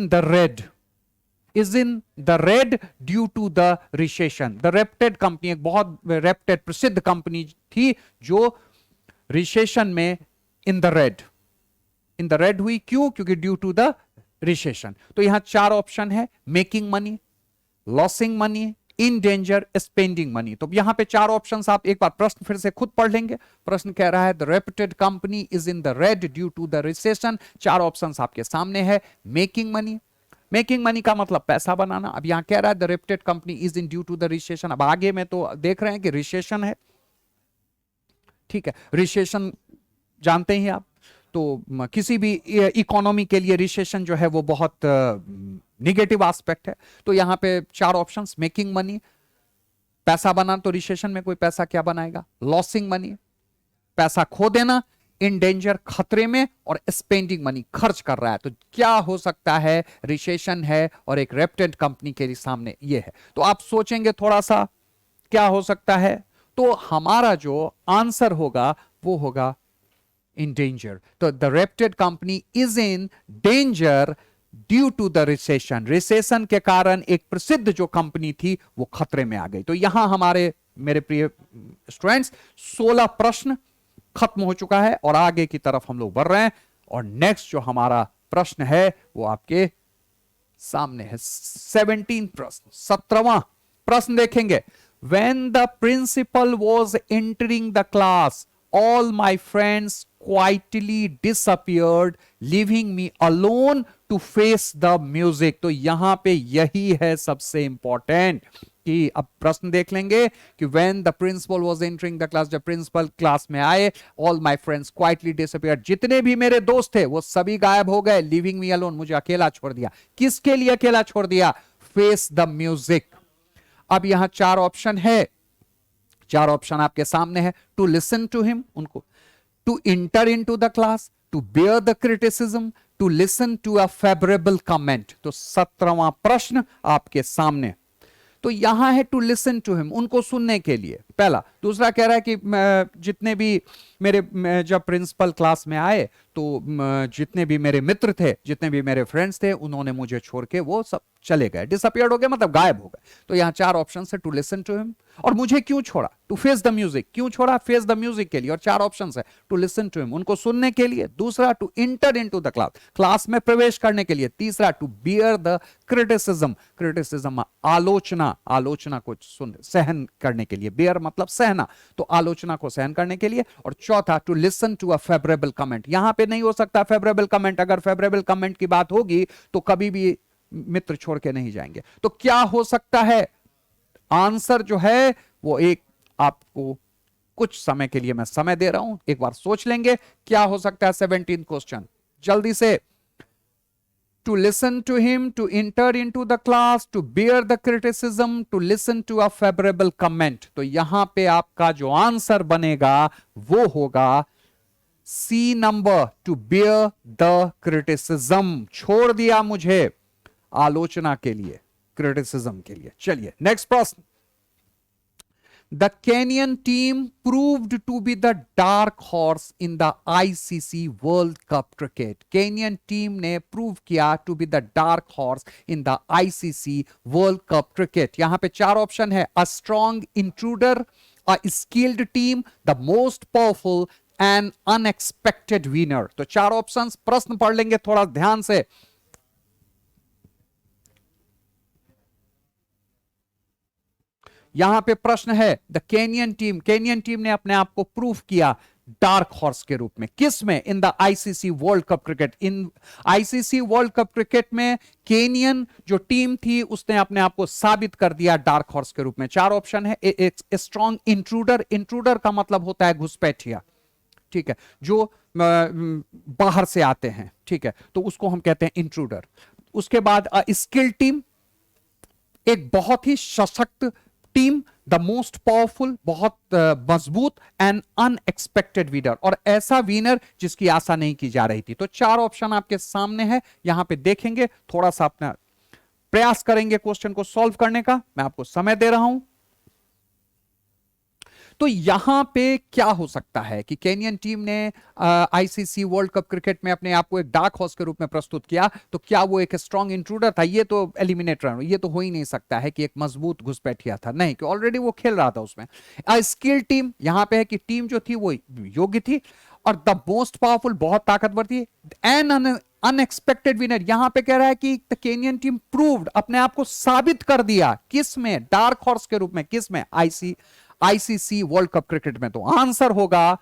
[SPEAKER 1] the red, is in the red due to the recession। the reputed company, एक बहुत रेप्यूटेड प्रसिद्ध कंपनी थी जो रिसेशन में इन द रेड हुई। क्यों? क्योंकि ड्यू टू द रिसेशन। तो यहां चार ऑप्शन है, making money, losing money, in danger, spending money. तो यहां पे चार ऑप्शंस, आप एक बार प्रश्न फिर से खुद पढ़ लेंगे। प्रश्न कह रहा है the reputed company is in the red due to the recession. चार ऑप्शंस आपके सामने है, मेकिंग मनी, मेकिंग मनी का मतलब पैसा बनाना। अब यहां कह रहा है the reputed company is in due to the recession. अब आगे में तो देख रहे हैं कि रिसेशन है, ठीक है, रिसेशन जानते ही आप। तो किसी भी इकोनॉमी के लिए रिसेशन जो है वो बहुत निगेटिव एस्पेक्ट है। तो यहां पे चार ऑप्शंस, मेकिंग मनी, पैसा बनाना, तो रिसेशन में कोई पैसा क्या बनाएगा, लॉसिंग मनी, पैसा खो देना, इन डेंजर, खतरे में, और स्पेंडिंग मनी, खर्च कर रहा है। तो क्या हो सकता है, रिसेशन है और एक रेप्यूटेड कंपनी के सामने ये है। तो आप सोचेंगे थोड़ा सा क्या हो सकता है, तो हमारा जो आंसर होगा वो होगा in danger. तो the reputed company is in danger due to the recession. recession के कारण एक प्रसिद्ध जो कंपनी थी वो खतरे में आ गई। तो यहां हमारे मेरे प्रिय स्टूडेंट्स 16 प्रश्न खत्म हो चुका है और आगे की तरफ हम लोग बढ़ रहे हैं। और नेक्स्ट जो हमारा प्रश्न है वो आपके सामने है, 17 प्रश्न, 17वां प्रश्न देखेंगे। When the principal was entering the class, all my friends quietly disappeared, leaving me alone to face the music. तो यहां पे यही है सबसे इंपॉर्टेंट कि अब प्रश्न देख लेंगे कि when the principal was entering the class, जब प्रिंसिपल क्लास में आए, all my friends quietly disappeared, जितने भी मेरे दोस्त थे वो सभी गायब हो गए, leaving me alone, मुझे अकेला छोड़ दिया। किसके लिए अकेला छोड़ दिया, face the music। अब यहां चार ऑप्शन है, चार ऑप्शन आपके सामने है, टू लिसन टू हिम, उनको, to enter into the class, to bear the criticism, to listen to a favourable comment. तो 17वां प्रश्न आपके सामने। तो यहां है टू लिसन टू हिम, उनको सुनने के लिए, पहला। दूसरा कह रहा है कि जितने भी मेरे जब प्रिंसिपल क्लास में आए तो जितने भी मेरे मित्र थे, जितने भी मेरे फ्रेंड्स थे, उन्होंने मुझे छोड़ के वो सब चले गए, डिसअपियर्ड हो गए, मतलब गायब हो गए। तो यहां चार ऑप्शन है, टू लिसन टू हिम, और मुझे क्यों छोड़ा, टू फेस द म्यूजिक, क्यों छोड़ा, फेस द म्यूजिक के लिए, और चार ऑप्शन है, टू लिसन टू हिम, उनको सुनने के लिए, दूसरा to enter into the class, class में प्रवेश करने के लिए, तीसरा to bear the criticism, criticism आलोचना, आलोचना को सहन करने के लिए, बियर मतलब सहना, तो आलोचना को सहन करने के लिए, और चौथा to listen to a favourable comment. यहां पे नहीं हो सकता फेवरेबल कमेंट, अगर फेवरेबल कमेंट की बात होगी तो कभी भी मित्र छोड़ के नहीं जाएंगे। तो क्या हो सकता है, आंसर जो है वो एक, आपको कुछ समय के लिए मैं समय दे रहा हूं, एक बार सोच लेंगे क्या हो सकता है। 17 क्वेश्चन जल्दी से, to listen to him, to enter into the class, to bear the criticism, to listen to a favorable comment। तो यहां पे आपका जो आंसर बनेगा वो होगा C number, to bear the criticism। छोड़ दिया मुझे आलोचना के लिए, क्रिटिसिज्म के लिए। चलिए नेक्स्ट प्रश्न। The Kenyan team proved to be the dark horse in the ICC World Cup cricket. Kenyan team ने prove किया to be the dark horse in the ICC World Cup cricket. यहां पे चार option है, a strong intruder, a skilled team, the most powerful and unexpected winner। तो चार options, प्रश्न पढ़ लेंगे थोड़ा ध्यान से। यहां पे प्रश्न है, द केनियन टीम ने अपने आप को प्रूफ किया डार्क हॉर्स के रूप में, किस में, in the ICC world cup cricket. In ICC world cup cricket में केनियन जो टीम थी उसने अपने आप को साबित कर दिया डार्क हॉर्स के रूप में। चार ऑप्शन है, एक स्ट्रॉन्ग इंट्रूडर, इंट्रूडर का मतलब होता है घुसपैठिया, ठीक है, जो बाहर से आते हैं, ठीक है, तो उसको हम कहते हैं इंट्रूडर। उसके बाद स्किल टीम, एक बहुत ही सशक्त टीम, द मोस्ट पावरफुल, बहुत मजबूत, एंड अनएक्सपेक्टेड विनर, और ऐसा विनर जिसकी आशा नहीं की जा रही थी। तो चार ऑप्शन आपके सामने है, यहां पे देखेंगे, थोड़ा सा अपना प्रयास करेंगे क्वेश्चन को सॉल्व करने का। मैं आपको समय दे रहा हूं। तो यहां पे क्या हो सकता है कि केनियन टीम ने आईसीसी वर्ल्ड कप क्रिकेट में अपने आप को एक डार्क हॉर्स के रूप में प्रस्तुत किया, तो क्या वो एक स्ट्रॉन्ग इंट्रूडर था? ये तो एलिमिनेट रन, ये तो हो ही नहीं सकता है कि एक मजबूत घुसपैठिया था, नहीं, कि ऑलरेडी वो खेल रहा था उसमें। स्किल टीम, यहां पे है कि टीम जो थी वो योग्य थी, और द मोस्ट पावरफुल, बहुत ताकतवर थी, एंड अनएक्सपेक्टेड विनर, यहां पे कह रहा है कि द केनियन टीम प्रूव्ड, अपने आप को साबित कर दिया, किस में, डार्क हॉर्स के रूप में, किस में, आईसीसी वर्ल्ड कप क्रिकेट में। तो आंसर होगा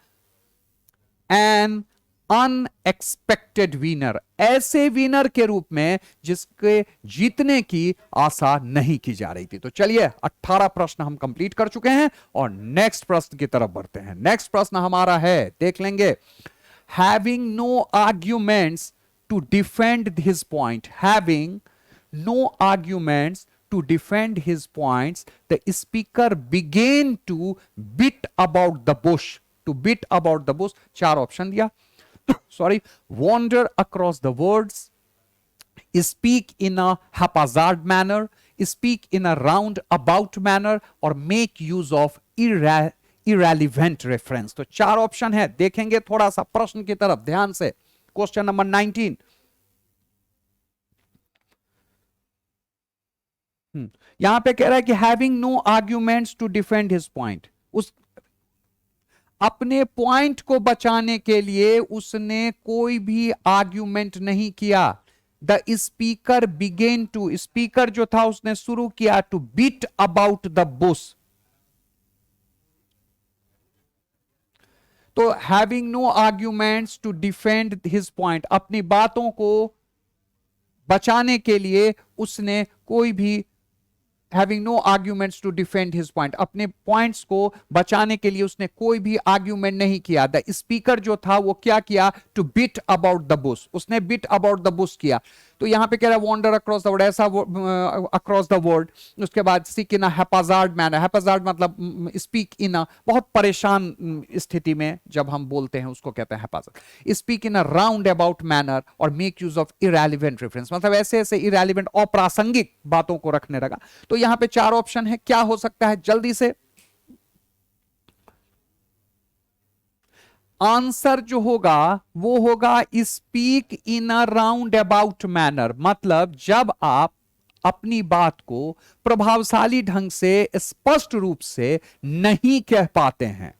[SPEAKER 1] एन अनएक्सपेक्टेड विनर, ऐसे विनर के रूप में जिसके जीतने की आशा नहीं की जा रही थी। तो चलिए 18 प्रश्न हम कंप्लीट कर चुके हैं और नेक्स्ट प्रश्न की तरफ बढ़ते हैं। नेक्स्ट प्रश्न हमारा है, देख लेंगे, having no arguments to defend his point, having no arguments to defend his points, the speaker began to beat about the bush. To beat about the bush, चार ऑप्शन दिया, sorry, wander across the words, speak in a haphazard manner, speak in a roundabout manner, और make use of irrelevant reference। तो चार option है, देखेंगे थोड़ा सा प्रश्न की तरफ ध्यान से। क्वेश्चन नंबर 19, यहां पे कह रहा है कि having no arguments to defend his point, उस अपने पॉइंट को बचाने के लिए उसने कोई भी आर्ग्यूमेंट नहीं किया। The speaker began to, speaker जो था उसने शुरू किया to beat about the bush. तो having no arguments to defend his point, अपनी बातों को बचाने के लिए उसने कोई भी, having no arguments to defend his point, अपने पॉइंट्स को बचाने के लिए उसने कोई भी आर्ग्यूमेंट नहीं किया। द स्पीकर जो था वो क्या किया, to beat about the bush, उसने बीट अबाउट द बुश किया। तो यहां पे कह रहा है वॉन्डर अक्रॉस द वर्ड, ऐसा अक्रॉस द वर्ड, उसके बाद स्पीक इन अ हैप्पीजार्ड मैनर, हैप्पीजार्ड मतलब स्पीक इन अ, बहुत परेशान स्थिति में जब हम बोलते हैं उसको कहते हैं haphazard. Speak in a roundabout manner और make use of irrelevant reference, मतलब ऐसे ऐसे इरेलीवेंट, अप्रासंगिक बातों को रखने लगा। तो यहां पे चार ऑप्शन है, क्या हो सकता है जल्दी से। आंसर जो होगा वो होगा speak in a roundabout manner, मतलब जब आप अपनी बात को प्रभावशाली ढंग से स्पष्ट रूप से नहीं कह पाते हैं,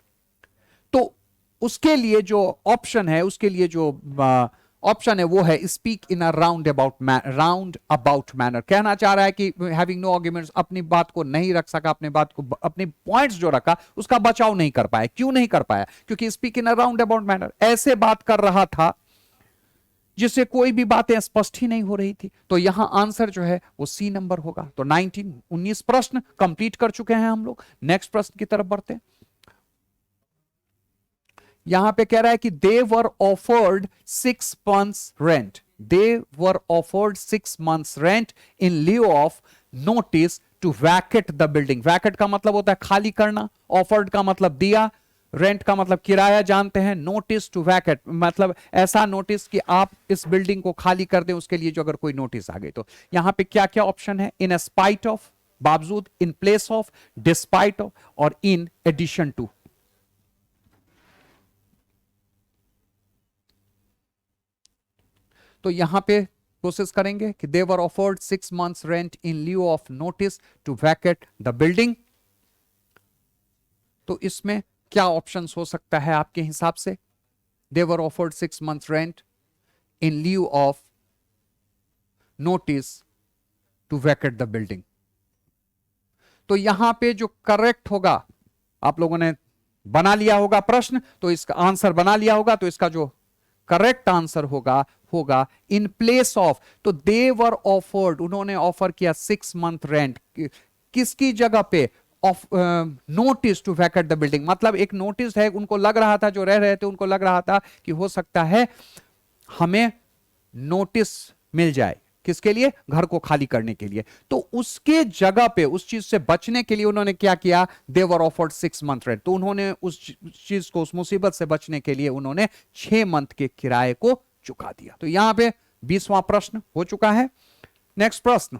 [SPEAKER 1] तो उसके लिए जो ऑप्शन है, उसके लिए जो ऑप्शन है वो है speak in a roundabout manner. कहना चाह रहा है कि हैविंग नो आर्ग्यूमेंट्स, अपनी बात को नहीं रख सका, अपने बात को, अपने पॉइंट्स जो रखा उसका बचाव नहीं कर पाया। क्यों नहीं कर पाया? क्योंकि speak in a roundabout manner, ऐसे बात कर रहा था जिससे कोई भी बातें स्पष्ट ही नहीं हो रही थी। तो यहां आंसर जो है वो सी नंबर होगा। तो 19 प्रश्न कंप्लीट कर चुके हैं हम लोग। नेक्स्ट प्रश्न की तरफ बढ़ते हैं। यहां पे कह रहा है कि they were offered 6 months rent, they were offered 6 months rent in lieu of notice to vacate the building. Vacate का मतलब होता है खाली करना, ऑफर्ड का मतलब दिया, रेंट का मतलब किराया जानते हैं, नोटिस टू वैकेट मतलब ऐसा नोटिस कि आप इस बिल्डिंग को खाली कर दें, उसके लिए जो अगर कोई नोटिस आ गई। तो यहां पे क्या क्या ऑप्शन है, इन स्पाइट ऑफ, बावजूद, in place of, despite of और इन एडिशन टू। तो यहां पे कोशिश करेंगे कि they were offered 6 months rent in lieu of notice to vacate the building. तो इसमें क्या ऑप्शंस हो सकता है आपके हिसाब से? They were offered 6 months rent in lieu of notice to vacate the building. तो यहां पे जो करेक्ट होगा, आप लोगों ने बना लिया होगा प्रश्न, तो इसका आंसर बना लिया होगा, तो इसका जो करेक्ट आंसर होगा इन प्लेस ऑफ। तो दे वर ऑफर्ड, उन्होंने ऑफर किया 6 month रेंट, किसकी जगह पे? Of notice to vacate the building, मतलब एक नोटिस है, उनको लग रहा था, जो रह रहे थे उनको लग रहा था कि हो सकता है हमें नोटिस मिल जाए, किसके लिए? घर को खाली करने के लिए। तो उसके जगह पे, उस चीज से बचने के लिए उन्होंने क्या किया? दे वर ऑफर्ड 6 month रेंट। तो उन्होंने उस चीज को, उस मुसीबत से बचने के लिए उन्होंने 6 month के किराए को चुका दिया। तो यहां पे 20वां प्रश्न हो चुका है। नेक्स्ट प्रश्न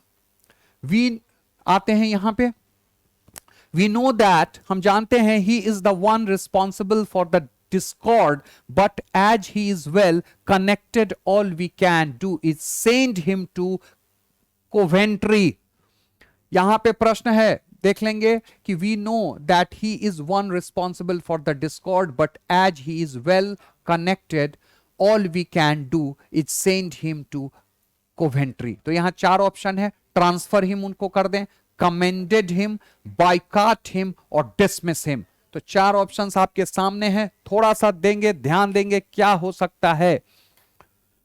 [SPEAKER 1] वी आते हैं यहां पे। वी नो दैट, हम जानते हैं, he is the one responsible for the discord, but as he is well connected, all we can do is send him to Coventry। यहां पे प्रश्न है, देख लेंगे कि we know that he is one responsible for the discord, but as he is well connected, all we can do is send him to Coventry. तो यहां चार ऑप्शन है, ट्रांसफर हिम उनको कर दें, कमेंडेड हिम, बाइकाट हिम और dismiss him. तो चार ऑप्शंस आपके सामने हैं, थोड़ा सा देंगे, ध्यान देंगे क्या हो सकता है।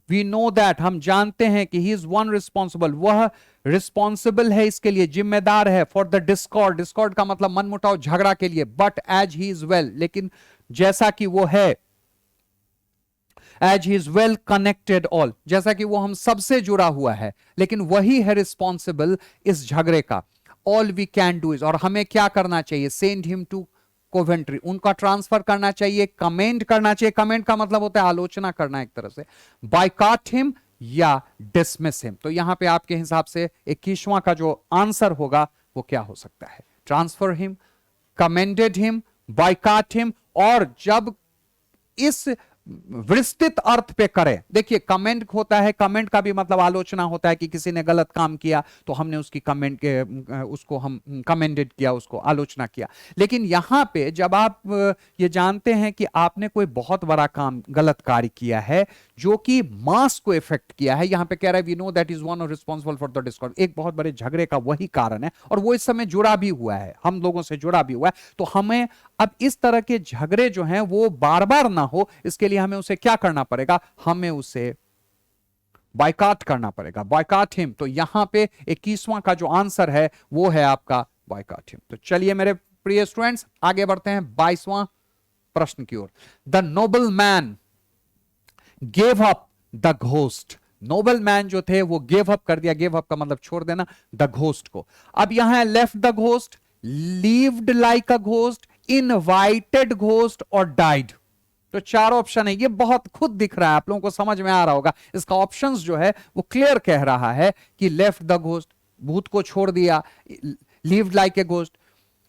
[SPEAKER 1] वी नो दैट, हम जानते हैं कि ही इज वन रिस्पॉन्सिबल, वह रिस्पॉन्सिबल है, इसके लिए जिम्मेदार है, फॉर द डिस्कॉर्ड, डिस्कॉर्ड का मतलब मनमुटाव, झगड़ा के लिए, but as he is well, लेकिन जैसा कि वो है, as he is well connected all, जैसा कि वो हम सबसे जुड़ा हुआ है, लेकिन वही है रिस्पॉन्सिबल इस झगड़े का। All we can do is, और हमें क्या करना चाहिए, सेंड हिम टू कोवेंट्री, उनका ट्रांसफर करना चाहिए, कमेंट करना चाहिए, कमेंट का मतलब होता है आलोचना करना एक तरह से, बाइकाट हिम या डिसमिस हिम। तो यहां पे आपके हिसाब से 21वां का जो आंसर होगा वो क्या हो सकता है, transfer him, commended him, boycott him. और जब इस विस्तृत अर्थ पे करें, देखिए कमेंट होता है, कमेंट का भी मतलब आलोचना होता है कि किसी ने गलत काम किया तो हमने उसकी कमेंट के उसको हम कमेंडेड किया, उसको आलोचना किया। लेकिन यहां पे जब आप ये जानते हैं कि आपने कोई बहुत बड़ा काम, गलत कार्य किया है जो कि मास को इफेक्ट किया है, यहां पे कह रहा है we know that is one और रिस्पॉन्सिबल फॉर द डिस्कॉर्ड, एक बहुत बड़े झगड़े का वही कारण है और वो इस समय जुड़ा भी हुआ है, हम लोगों से जुड़ा भी हुआ है। तो हमें अब इस तरह के झगड़े जो हैं वो बार बार ना हो, इसके लिए हमें उसे क्या करना पड़ेगा, हमें उसे बाइकाट करना पड़ेगा, बाइकाट हिम। तो यहां पे 21वां का जो आंसर है वो है आपका बाइकाट हिम। तो चलिए मेरे प्रिय स्टूडेंट्स आगे बढ़ते हैं 22वां प्रश्न की ओर। The noble man gave up the ghost, noble man जो थे वो गेव अप कर दिया, गेव अप का मतलब छोड़ देना, द घोस्ट को। अब यहां है left the ghost, levied like a ghost, invited ghost और डाइड। तो चार ऑप्शन है, ये बहुत खुद दिख रहा है, आप लोगों को समझ में आ रहा होगा, इसका ऑप्शंस जो है वो क्लियर कह रहा है कि लेफ्ट द घोस्ट, भूत को छोड़ दिया, लीव्ड लाइक ए घोस्ट,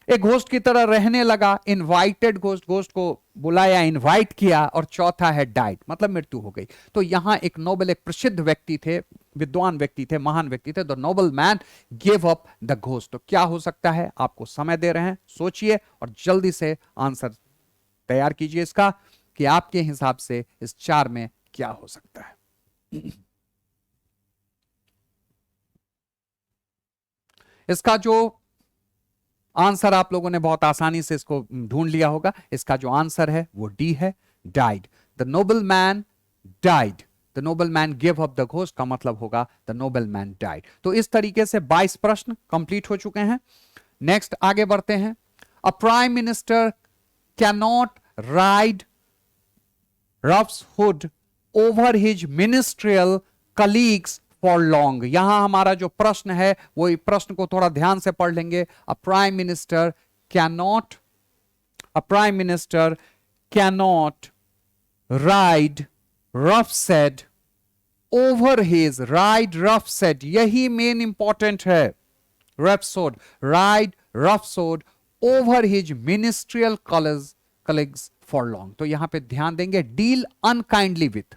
[SPEAKER 1] एक घोस्ट की तरह रहने लगा, इनवाइटेड घोस्ट, घोस्ट को बुलाया, इनवाइट किया, और चौथा है डाइड, मतलब मृत्यु हो गई। तो यहां एक नोबल, एक प्रसिद्ध व्यक्ति थे, विद्वान व्यक्ति थे, महान व्यक्ति थे, the noble man give up the ghost. तो क्या हो सकता है, आपको समय दे रहे हैं, सोचिए और जल्दी से आंसर तैयार कीजिए इसका कि आपके हिसाब से इस चार में क्या हो सकता है। इसका जो आंसर आप लोगों ने बहुत आसानी से इसको ढूंढ लिया होगा, इसका जो आंसर है वो डी है, died. The noble man died, the noble man give up the ghost का मतलब होगा द नोबल मैन डाइड। तो इस तरीके से 22 प्रश्न कंप्लीट हो चुके हैं। नेक्स्ट आगे बढ़ते हैं। अ prime minister can not ride ruffs hood over his ministerial colleagues for long. यहां हमारा जो प्रश्न है वो प्रश्न को थोड़ा ध्यान से पढ़ लेंगे। A prime minister can not ride roughshod over his, ride roughshod, यही मेन इंपॉर्टेंट है, roughshod, ride roughshod over his ministerial colleagues for long. तो यहां पे ध्यान देंगे, deal unkindly with,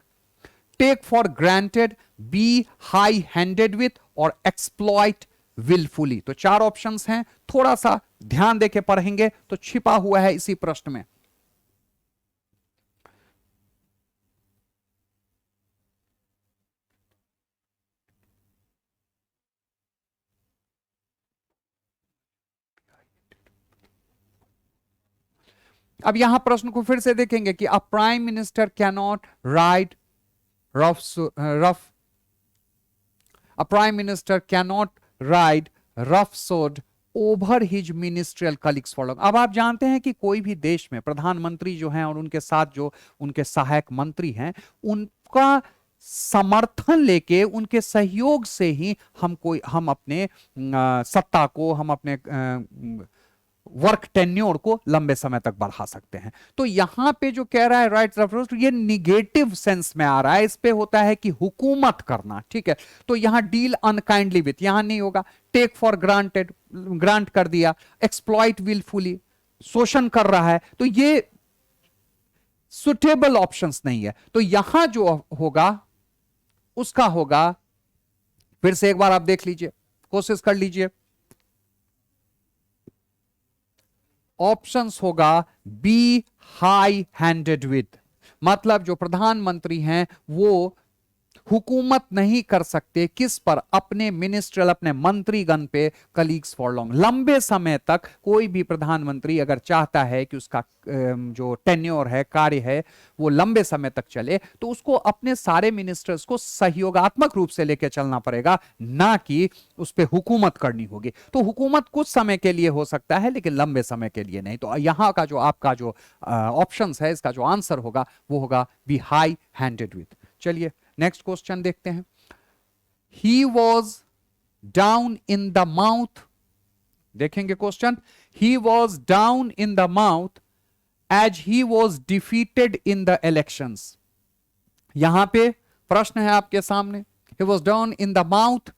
[SPEAKER 1] take for granted, be high handed with और exploit wilfully. तो चार ऑप्शंस हैं, थोड़ा सा ध्यान देके पढ़ेंगे तो छिपा हुआ है इसी प्रश्न में। अब यहां प्रश्न को फिर से देखेंगे कि अ prime minister can not ride rough A prime minister cannot ride roughshod over his ministerial colleagues for long। अब आप जानते हैं कि कोई भी देश में प्रधानमंत्री जो हैं और उनके साथ जो उनके सहायक मंत्री हैं, उनका समर्थन लेके, उनके सहयोग से ही हम अपने सत्ता को, हम अपने वर्क टेन्योर को लंबे समय तक बढ़ा सकते हैं। तो यहां पे जो कह रहा है राइट रेफरेंस, ये निगेटिव सेंस में आ रहा है, इस पे होता है कि हुकूमत करना, ठीक है। तो यहां डील अनकाइंडली विथ यहां नहीं होगा, टेक फॉर ग्रांटेड, ग्रांट कर दिया, एक्सप्लॉइट विलफुली, शोषण कर रहा है, तो ये सुटेबल ऑप्शंस नहीं है। तो यहां जो होगा उसका होगा, फिर से एक बार आप देख लीजिए, कोशिश कर लीजिए, ऑप्शंस होगा बी हाई हैंडेड विथ, मतलब जो प्रधानमंत्री हैं वो हुकूमत नहीं कर सकते किस पर, अपने मिनिस्ट्रियल, अपने मंत्रीगण पे, कलीग्स फॉर लॉन्ग, लंबे समय तक कोई भी प्रधानमंत्री अगर चाहता है कि उसका जो टेन्योर है, कार्य है, वो लंबे समय तक चले, तो उसको अपने सारे मिनिस्टर्स को सहयोगात्मक रूप से लेकर चलना पड़ेगा, ना कि उस पर हुकूमत करनी होगी। तो हुकूमत कुछ समय के लिए हो सकता है लेकिन लंबे समय के लिए नहीं। तो यहां का जो आपका जो ऑप्शंस है, इसका जो आंसर होगा वो होगा बी हाई हैंडेड विथ। चलिए नेक्स्ट क्वेश्चन देखते हैं। He was down in the mouth, देखेंगे question, he was down in the mouth as he was defeated in the elections. यहां पे प्रश्न है आपके सामने, he was down in the mouth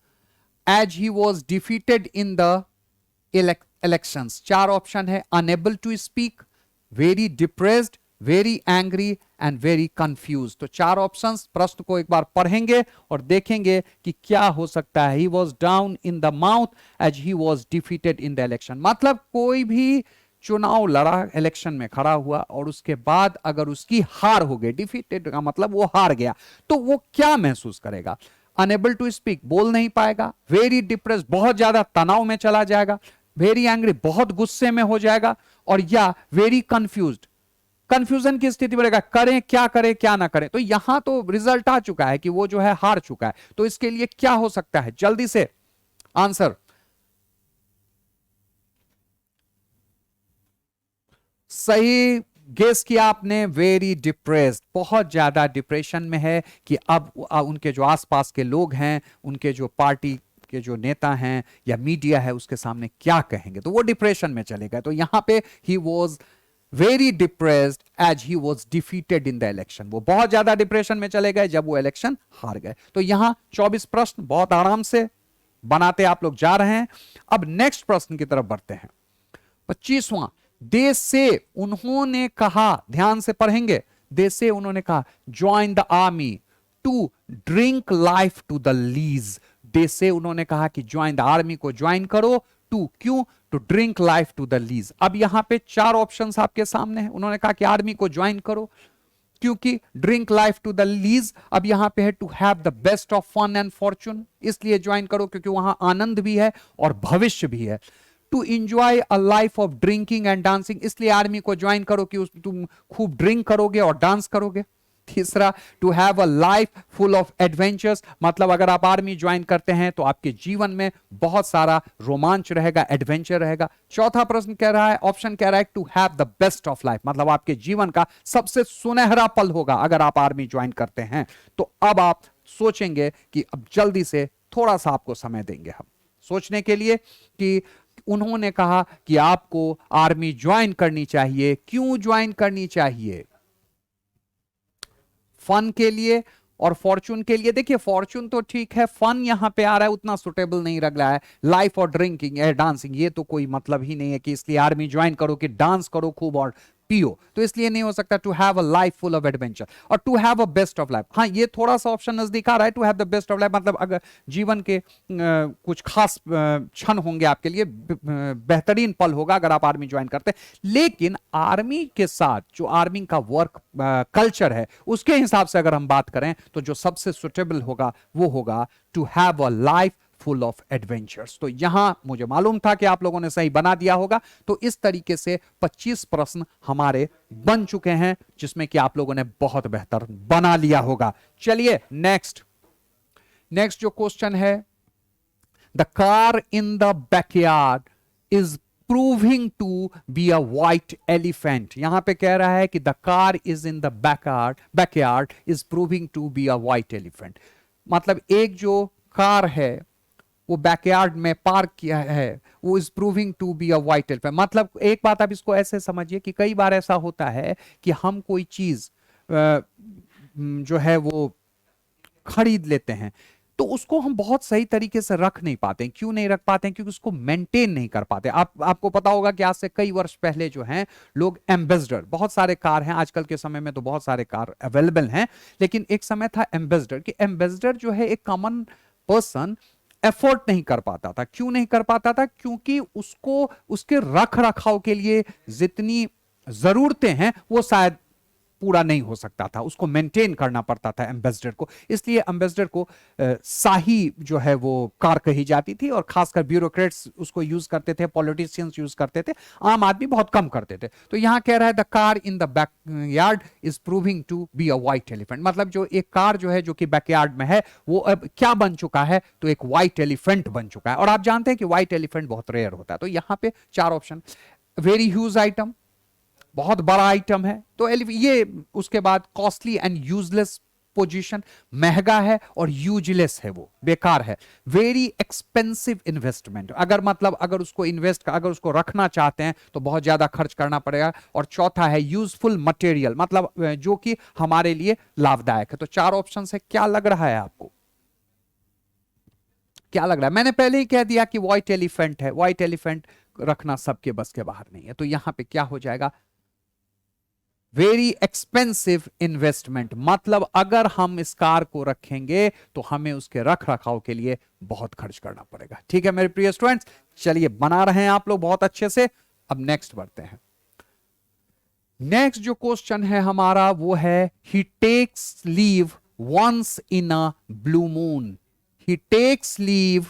[SPEAKER 1] as he was defeated in the elections. चार option है, unable to speak, very depressed, very angry and very confuse. तो चार ऑप्शंस, प्रश्न को एक बार पढ़ेंगे और देखेंगे कि क्या हो सकता है। He was down in the mouth as he was defeated in the election, मतलब कोई भी चुनाव लड़ा, इलेक्शन में खड़ा हुआ और उसके बाद अगर उसकी हार हो गई, डिफीटेड का मतलब वो हार गया, तो वो क्या महसूस करेगा। अनेबल टू स्पीक, बोल नहीं पाएगा, वेरी डिप्रेस, बहुत ज्यादा तनाव में चला जाएगा, वेरी एंग्री, बहुत गुस्से में हो जाएगा, और या वेरी कंफ्यूज्ड, कंफ्यूजन की स्थिति में रहेगा, करें क्या ना करें। तो यहां तो रिजल्ट आ चुका है कि वो जो है हार चुका है, तो इसके लिए क्या हो सकता है, जल्दी से आंसर। सही गेस किया आपने, वेरी डिप्रेस्ड, बहुत ज्यादा डिप्रेशन में है कि अब उनके जो आसपास के लोग हैं, उनके जो पार्टी के जो नेता हैं या मीडिया है, उसके सामने क्या कहेंगे, तो वो डिप्रेशन में चले गए। तो यहां पे he was very depressed as he was defeated in the election, वो बहुत ज्यादा डिप्रेशन में चले गए जब वो इलेक्शन हार गए। तो यहां 24 प्रश्न बहुत आराम से बनाते आप लोग जा रहे हैं। अब नेक्स्ट प्रश्न की तरफ बढ़ते हैं, 25वां। दे से, उन्होंने कहा, ध्यान से पढ़ेंगे, दे से, उन्होंने कहा, join the army to drink life to the lees. They say, उन्होंने कहा कि ज्वाइन द आर्मी को ज्वाइन करो, टू, क्यों, to drink life to the lees. अब यहां पे चार ऑप्शंस आपके सामने हैं। उन्होंने कहा कि आर्मी को ज्वाइन करो क्योंकि drink life to the lees. अब यहां पे है to have the best of fun and fortune, इसलिए ज्वाइन करो क्योंकि वहां आनंद भी है और भविष्य भी है। To enjoy a life of drinking and dancing, इसलिए आर्मी को ज्वाइन करो कि तुम खूब ड्रिंक करोगे और डांस करोगे। तीसरा, to have a life full of adventures, मतलब अगर आप आर्मी ज्वाइन करते हैं तो आपके जीवन में बहुत सारा रोमांच रहेगा, एडवेंचर रहेगा। चौथा प्रश्न कह रहा है, ऑप्शन कह रहा है to have the best of life, मतलब आपके जीवन का सबसे सुनहरा पल होगा अगर आप आर्मी ज्वाइन करते हैं। तो अब आप सोचेंगे कि अब जल्दी से थोड़ा सा आपको समय देंगे हम सोचने के लिए कि उन्होंने कहा कि आपको आर्मी ज्वाइन करनी चाहिए, क्यों ज्वाइन करनी चाहिए, फन के लिए और फॉर्चून के लिए। देखिए फॉर्चून तो ठीक है, फन यहां पे आ रहा है उतना सुटेबल नहीं लग रहा है। लाइफ और ड्रिंकिंग या डांसिंग, ये तो कोई मतलब ही नहीं है कि इसलिए आर्मी ज्वाइन करो कि डांस करो खूब और पियो, तो इसलिए नहीं हो सकता। To have a life full of adventure और to have a best of life, हाँ ये थोड़ा सा ऑप्शन नजदीक आ रहा है। To have the best of life मतलब अगर जीवन के कुछ खास क्षण होंगे आपके लिए, बेहतरीन पल होगा अगर आप आर्मी ज्वाइन करते हैं। लेकिन आर्मी के साथ जो आर्मी का वर्क कल्चर है उसके हिसाब से अगर हम बात करें तो जो सबसे सुटेबल होगा वो होगा to have a life full of adventures. तो यहां मुझे मालूम था कि आप लोगों ने सही बना दिया होगा। तो इस तरीके से 25 प्रश्न हमारे बन चुके हैं जिसमें कि आप लोगों ने बहुत बेहतर बना लिया होगा। चलिए नेक्स्ट जो क्वेश्चन है, the car in the backyard is proving to be a white elephant. यहां पे कह रहा है कि the car is in the backyard is proving to be a white elephant, मतलब एक जो कार है वो बैकयार्ड में पार्क किया है, वो is proving to be a white elephant. मतलब एक बात आप इसको ऐसे समझिए कि कई बार ऐसा होता है कि हम कोई चीज जो है वो खरीद लेते हैं तो उसको हम बहुत सही तरीके से रख नहीं पाते हैं। क्यों नहीं रख पाते हैं? क्योंकि उसको मेंटेन नहीं कर पाते। आपको पता होगा कि आज से कई वर्ष पहले जो हैं लोग एम्बेसडर, बहुत सारे कार हैं, आजकल के समय में तो बहुत सारे कार अवेलेबल हैं, लेकिन एक समय था एम्बेसडर कि एम्बेसडर जो है एक कॉमन पर्सन एफोर्ड नहीं कर पाता था। क्यों नहीं कर पाता था? क्योंकि उसको उसके रख रखाव के लिए जितनी जरूरतें हैं वो शायद पूरा नहीं हो सकता था, उसको मेंटेन करना पड़ता था एम्बेसडर को। इसलिए एम्बेसडर को शाही जो है वो कार कही जाती थी, और खासकर ब्यूरोक्रेट्स उसको यूज करते थे, पॉलिटिशियंस यूज करते थे, आम आदमी बहुत कम करते थे। तो यहां कह रहा है the car in the backyard is proving to be a white elephant, मतलब जो एक कार जो है जो कि बैकयार्ड में है वो अब क्या बन चुका है, तो एक व्हाइट एलिफेंट बन चुका है। और आप जानते हैं कि व्हाइट एलिफेंट बहुत रेयर होता है। तो यहां पे चार ऑप्शन, वेरी ह्यूज आइटम, बहुत बड़ा आइटम है, तो ये उसके बाद कॉस्टली एंड यूजलेस पोजीशन, महंगा है और यूजलेस है, वो बेकार है। वेरी एक्सपेंसिव इन्वेस्टमेंट, अगर मतलब अगर उसको अगर उसको रखना चाहते हैं तो बहुत ज्यादा खर्च करना पड़ेगा। और चौथा है यूजफुल मटेरियल, मतलब जो कि हमारे लिए लाभदायक है। तो चार ऑप्शन है, क्या लग रहा है आपको, क्या लग रहा है? मैंने पहले ही कह दिया कि व्हाइट एलिफेंट है, व्हाइट एलिफेंट रखना सबके बस के बाहर नहीं है। तो यहां पे क्या हो जाएगा, वेरी एक्सपेंसिव इन्वेस्टमेंट, मतलब अगर हम इस कार को रखेंगे तो हमें उसके रख रखाव के लिए बहुत खर्च करना पड़ेगा। ठीक है मेरे प्रिय स्टूडेंट्स, चलिए बना रहे हैं आप लोग बहुत अच्छे से। अब नेक्स्ट बढ़ते हैं। नेक्स्ट जो क्वेश्चन है हमारा वो है, he takes leave once in a blue moon. He takes leave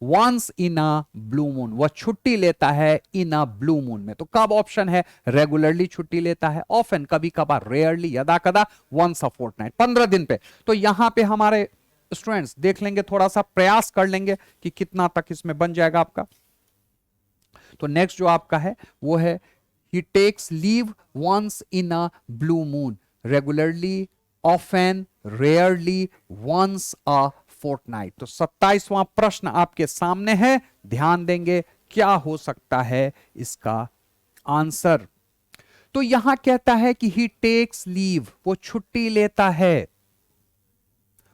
[SPEAKER 1] once in a blue moon, वह छुट्टी लेता है इन अ ब्लू मून में। तो कब ऑप्शन है, रेगुलरली छुट्टी लेता है, ऑफन कभी कभार, रेयरली यदा कदा, वंस अ फोर्टनाइट 15 दिन पे। तो यहां पे हमारे स्टूडेंट्स देख लेंगे, थोड़ा सा प्रयास कर लेंगे कि कितना तक इसमें बन जाएगा आपका। तो नेक्स्ट जो आपका है वो है, he takes leave once in a blue moon, regularly, often, rarely, once a fortnight. तो 27वां प्रश्न आपके सामने है, ध्यान देंगे क्या हो सकता है इसका आंसर। तो यहां कहता है कि ही टेक्स लीव, वो छुट्टी लेता है,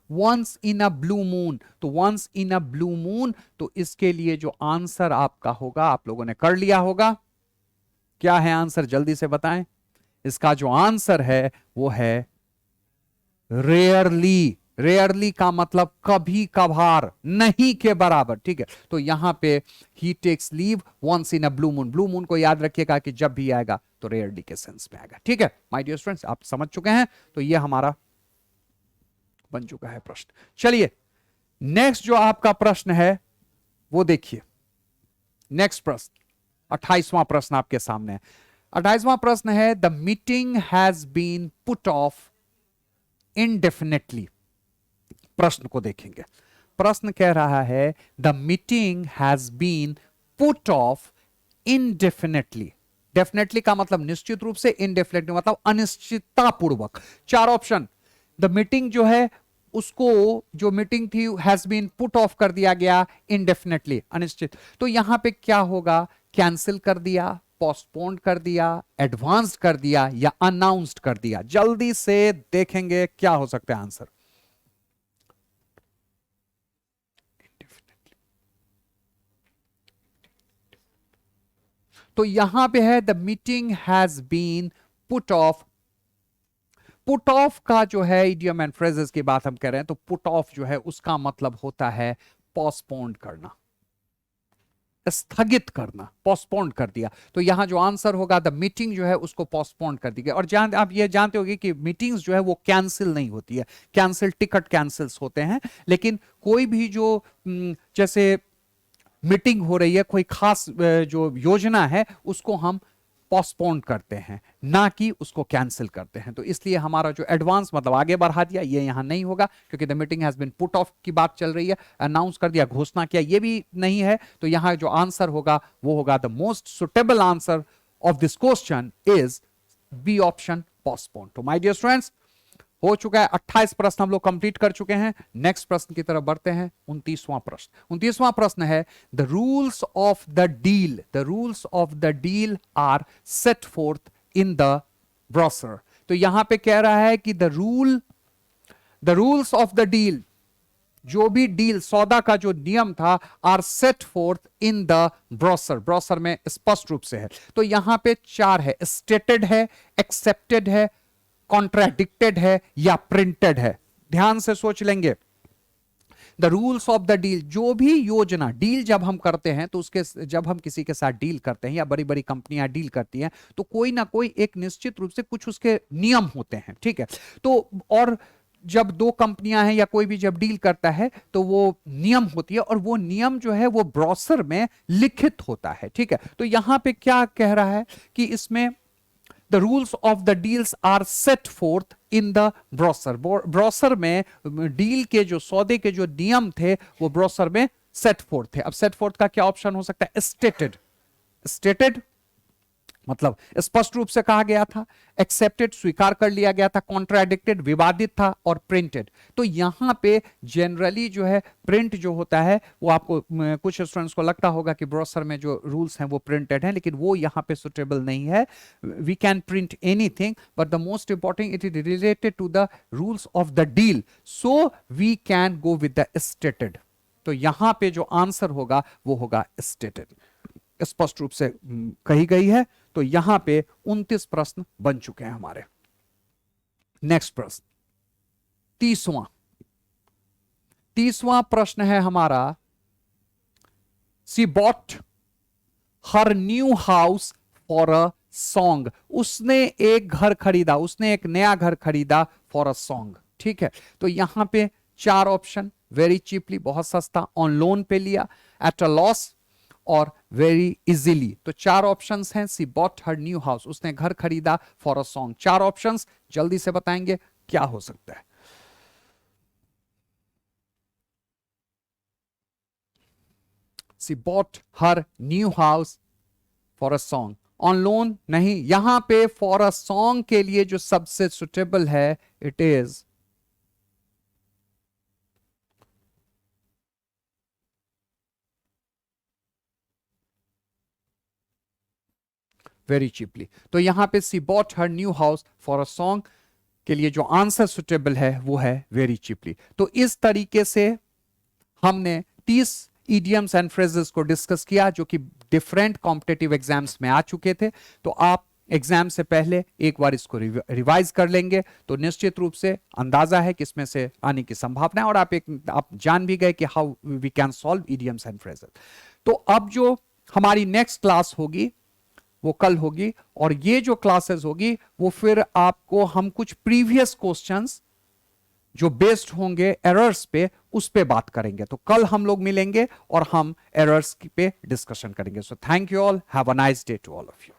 [SPEAKER 1] once in a blue moon. तो once in a blue moon, तो इसके लिए जो आंसर आपका होगा, आप लोगों ने कर लिया होगा, क्या है आंसर जल्दी से बताएं। इसका जो आंसर है वो है रेयरली। रेयरली का मतलब कभी कभार, नहीं के बराबर। ठीक है, तो यहां पे he takes leave once in a blue moon, blue moon को याद रखिएगा कि जब भी आएगा तो रेयरली के सेंस में आएगा। ठीक है माय डियर स्टूडेंट्स, आप समझ चुके हैं। तो ये हमारा बन चुका है प्रश्न। चलिए नेक्स्ट जो आपका प्रश्न है वो देखिए, नेक्स्ट प्रश्न 28वां प्रश्न आपके सामने है। 28वां प्रश्न है, the meeting has been put off indefinitely. प्रश्न को देखेंगे, प्रश्न कह रहा है the meeting has been put off indefinitely. Definitely का मतलब निश्चित रूप से, इनडेफिनेटली मतलब अनिश्चितता पूर्वक। चार ऑप्शन, द मीटिंग जो है उसको, जो मीटिंग थी हैज बीन पुट ऑफ कर दिया गया इनडेफिनेटली, अनिश्चित। तो यहां पे क्या होगा, कैंसिल कर दिया, पोस्टपोन्ड कर दिया, एडवांस्ड कर दिया या अनाउंस्ड कर दिया। जल्दी से देखेंगे क्या हो सकता है आंसर। तो यहां पे है the meeting has been put off. Put off का जो है इडियम एंड फ्रेजेस की बात हम कर रहे हैं, तो पुट ऑफ जो है उसका मतलब होता है पोस्टपोन्ड करना, स्थगित करना, पोस्टपोन्ड कर दिया। तो यहां जो आंसर होगा, द मीटिंग जो है उसको पोस्टपोन्ड कर दी गई। और आप ये जानते होंगे कि मीटिंग्स जो है वो कैंसिल नहीं होती है, कैंसिल टिकट कैंसिल्स होते हैं, लेकिन कोई भी जो जैसे मीटिंग हो रही है, कोई खास जो योजना है उसको हम पोस्टपोन करते हैं, ना कि उसको कैंसिल करते हैं। तो इसलिए हमारा जो एडवांस मतलब आगे बढ़ा दिया, ये यहां नहीं होगा, क्योंकि the meeting has been put off की बात चल रही है। अनाउंस कर दिया, घोषणा किया, ये भी नहीं है। तो यहां जो आंसर होगा वो होगा, the most suitable answer of this question is B option, postpone. तो माय डियर स्टूडेंट्स, हो चुका है 28 प्रश्न हम लोग कंप्लीट कर चुके हैं। नेक्स्ट प्रश्न की तरफ बढ़ते हैं। 29वां प्रश्न, 29वां प्रश्न है, the rules of the deal, the rules of the deal are set forth in the brochure. तो यहां पे कह रहा है कि the rules of the deal, जो भी डील सौदा का जो नियम था, are set forth in the brochure, brochure में स्पष्ट रूप से है। तो यहां पे चार है, स्टेटेड है, एक्सेप्टेड है, कॉन्ट्राडिक्टेड है या प्रिंटेड है। ध्यान से सोच लेंगे, the rules of the deal, जो भी योजना, डील जब हम करते हैं तो उसके, जब हम किसी के साथ डील करते हैं या बड़ी बड़ी कंपनियां डील करती हैं तो कोई ना कोई एक निश्चित रूप से कुछ उसके नियम होते हैं, ठीक है। तो और जब दो कंपनियां हैं या कोई भी जब डील करता है तो वो नियम होती है, और वो नियम जो है वो ब्रोशर में लिखित होता है, ठीक है। तो यहां पे क्या कह रहा है कि इसमें the rules of the deals are set forth in the brochure, brochure में डील के जो सौदे के जो नियम थे वो ब्रोशर में सेट फोर्थ थे। अब सेट फोर्थ का क्या ऑप्शन हो सकता है? स्टेटेड, स्टेटेड मतलब स्पष्ट रूप से कहा गया था, एक्सेप्टेड स्वीकार कर लिया गया था, कॉन्ट्राडिक्टेड विवादित था, और प्रिंटेड। तो यहां पे जनरली जो है प्रिंट जो होता है वो आपको, कुछ स्टूडेंट्स को लगता होगा कि ब्रोशर में जो रूल्स हैं वो प्रिंटेड हैं, लेकिन वो यहां पे सुटेबल नहीं है। We can print anything but the most important it is related to the rules of the deal, so we can go with the stated. तो यहां पे जो आंसर होगा वो होगा स्टेटेड, स्पष्ट रूप से कही गई है। तो यहां पे 29 प्रश्न बन चुके हैं हमारे। नेक्स्ट प्रश्न 30वां प्रश्न है हमारा, she bought her new house for a song, उसने एक घर खरीदा, उसने एक नया घर खरीदा फॉर अ सॉन्ग, ठीक है। तो यहां पे 4 ऑप्शन, वेरी चीपली बहुत सस्ता, ऑन लोन पे लिया, एट अ लॉस, और वेरी इजीली। तो 4 ऑप्शंस हैं। सी बॉट हर न्यू हाउस, उसने घर खरीदा फॉर अ सॉन्ग। 4 ऑप्शंस जल्दी से बताएंगे क्या हो सकता है। She bought her new house for a song, on loan नहीं, यहां पे फॉर अ सॉन्ग के लिए जो सबसे सुटेबल है इट इज वेरी चीपली। तो यहां पे she bought her new house for a song के लिए जो आंसर सुटेबल है वो है वेरी चीपली। तो इस तरीके से हमने 30 इडियम्स एंड फ्रेजेस को डिस्कस किया जो कि डिफरेंट कॉम्पिटेटिव एग्जाम्स में आ चुके थे। तो आप एग्जाम से पहले एक बार इसको रिवाइज कर लेंगे तो निश्चित रूप से अंदाजा है कि इसमें से आने की संभावना है, और आप जान भी गए कि how we can solve idioms and phrases. तो अब जो हमारी नेक्स्ट क्लास होगी वो कल होगी, और ये जो क्लासेस होगी वो फिर आपको हम कुछ प्रीवियस क्वेश्चंस जो बेस्ड होंगे एरर्स पे उस पे बात करेंगे। तो कल हम लोग मिलेंगे और हम एरर्स पे डिस्कशन करेंगे। So thank you all, have a nice day to all of you.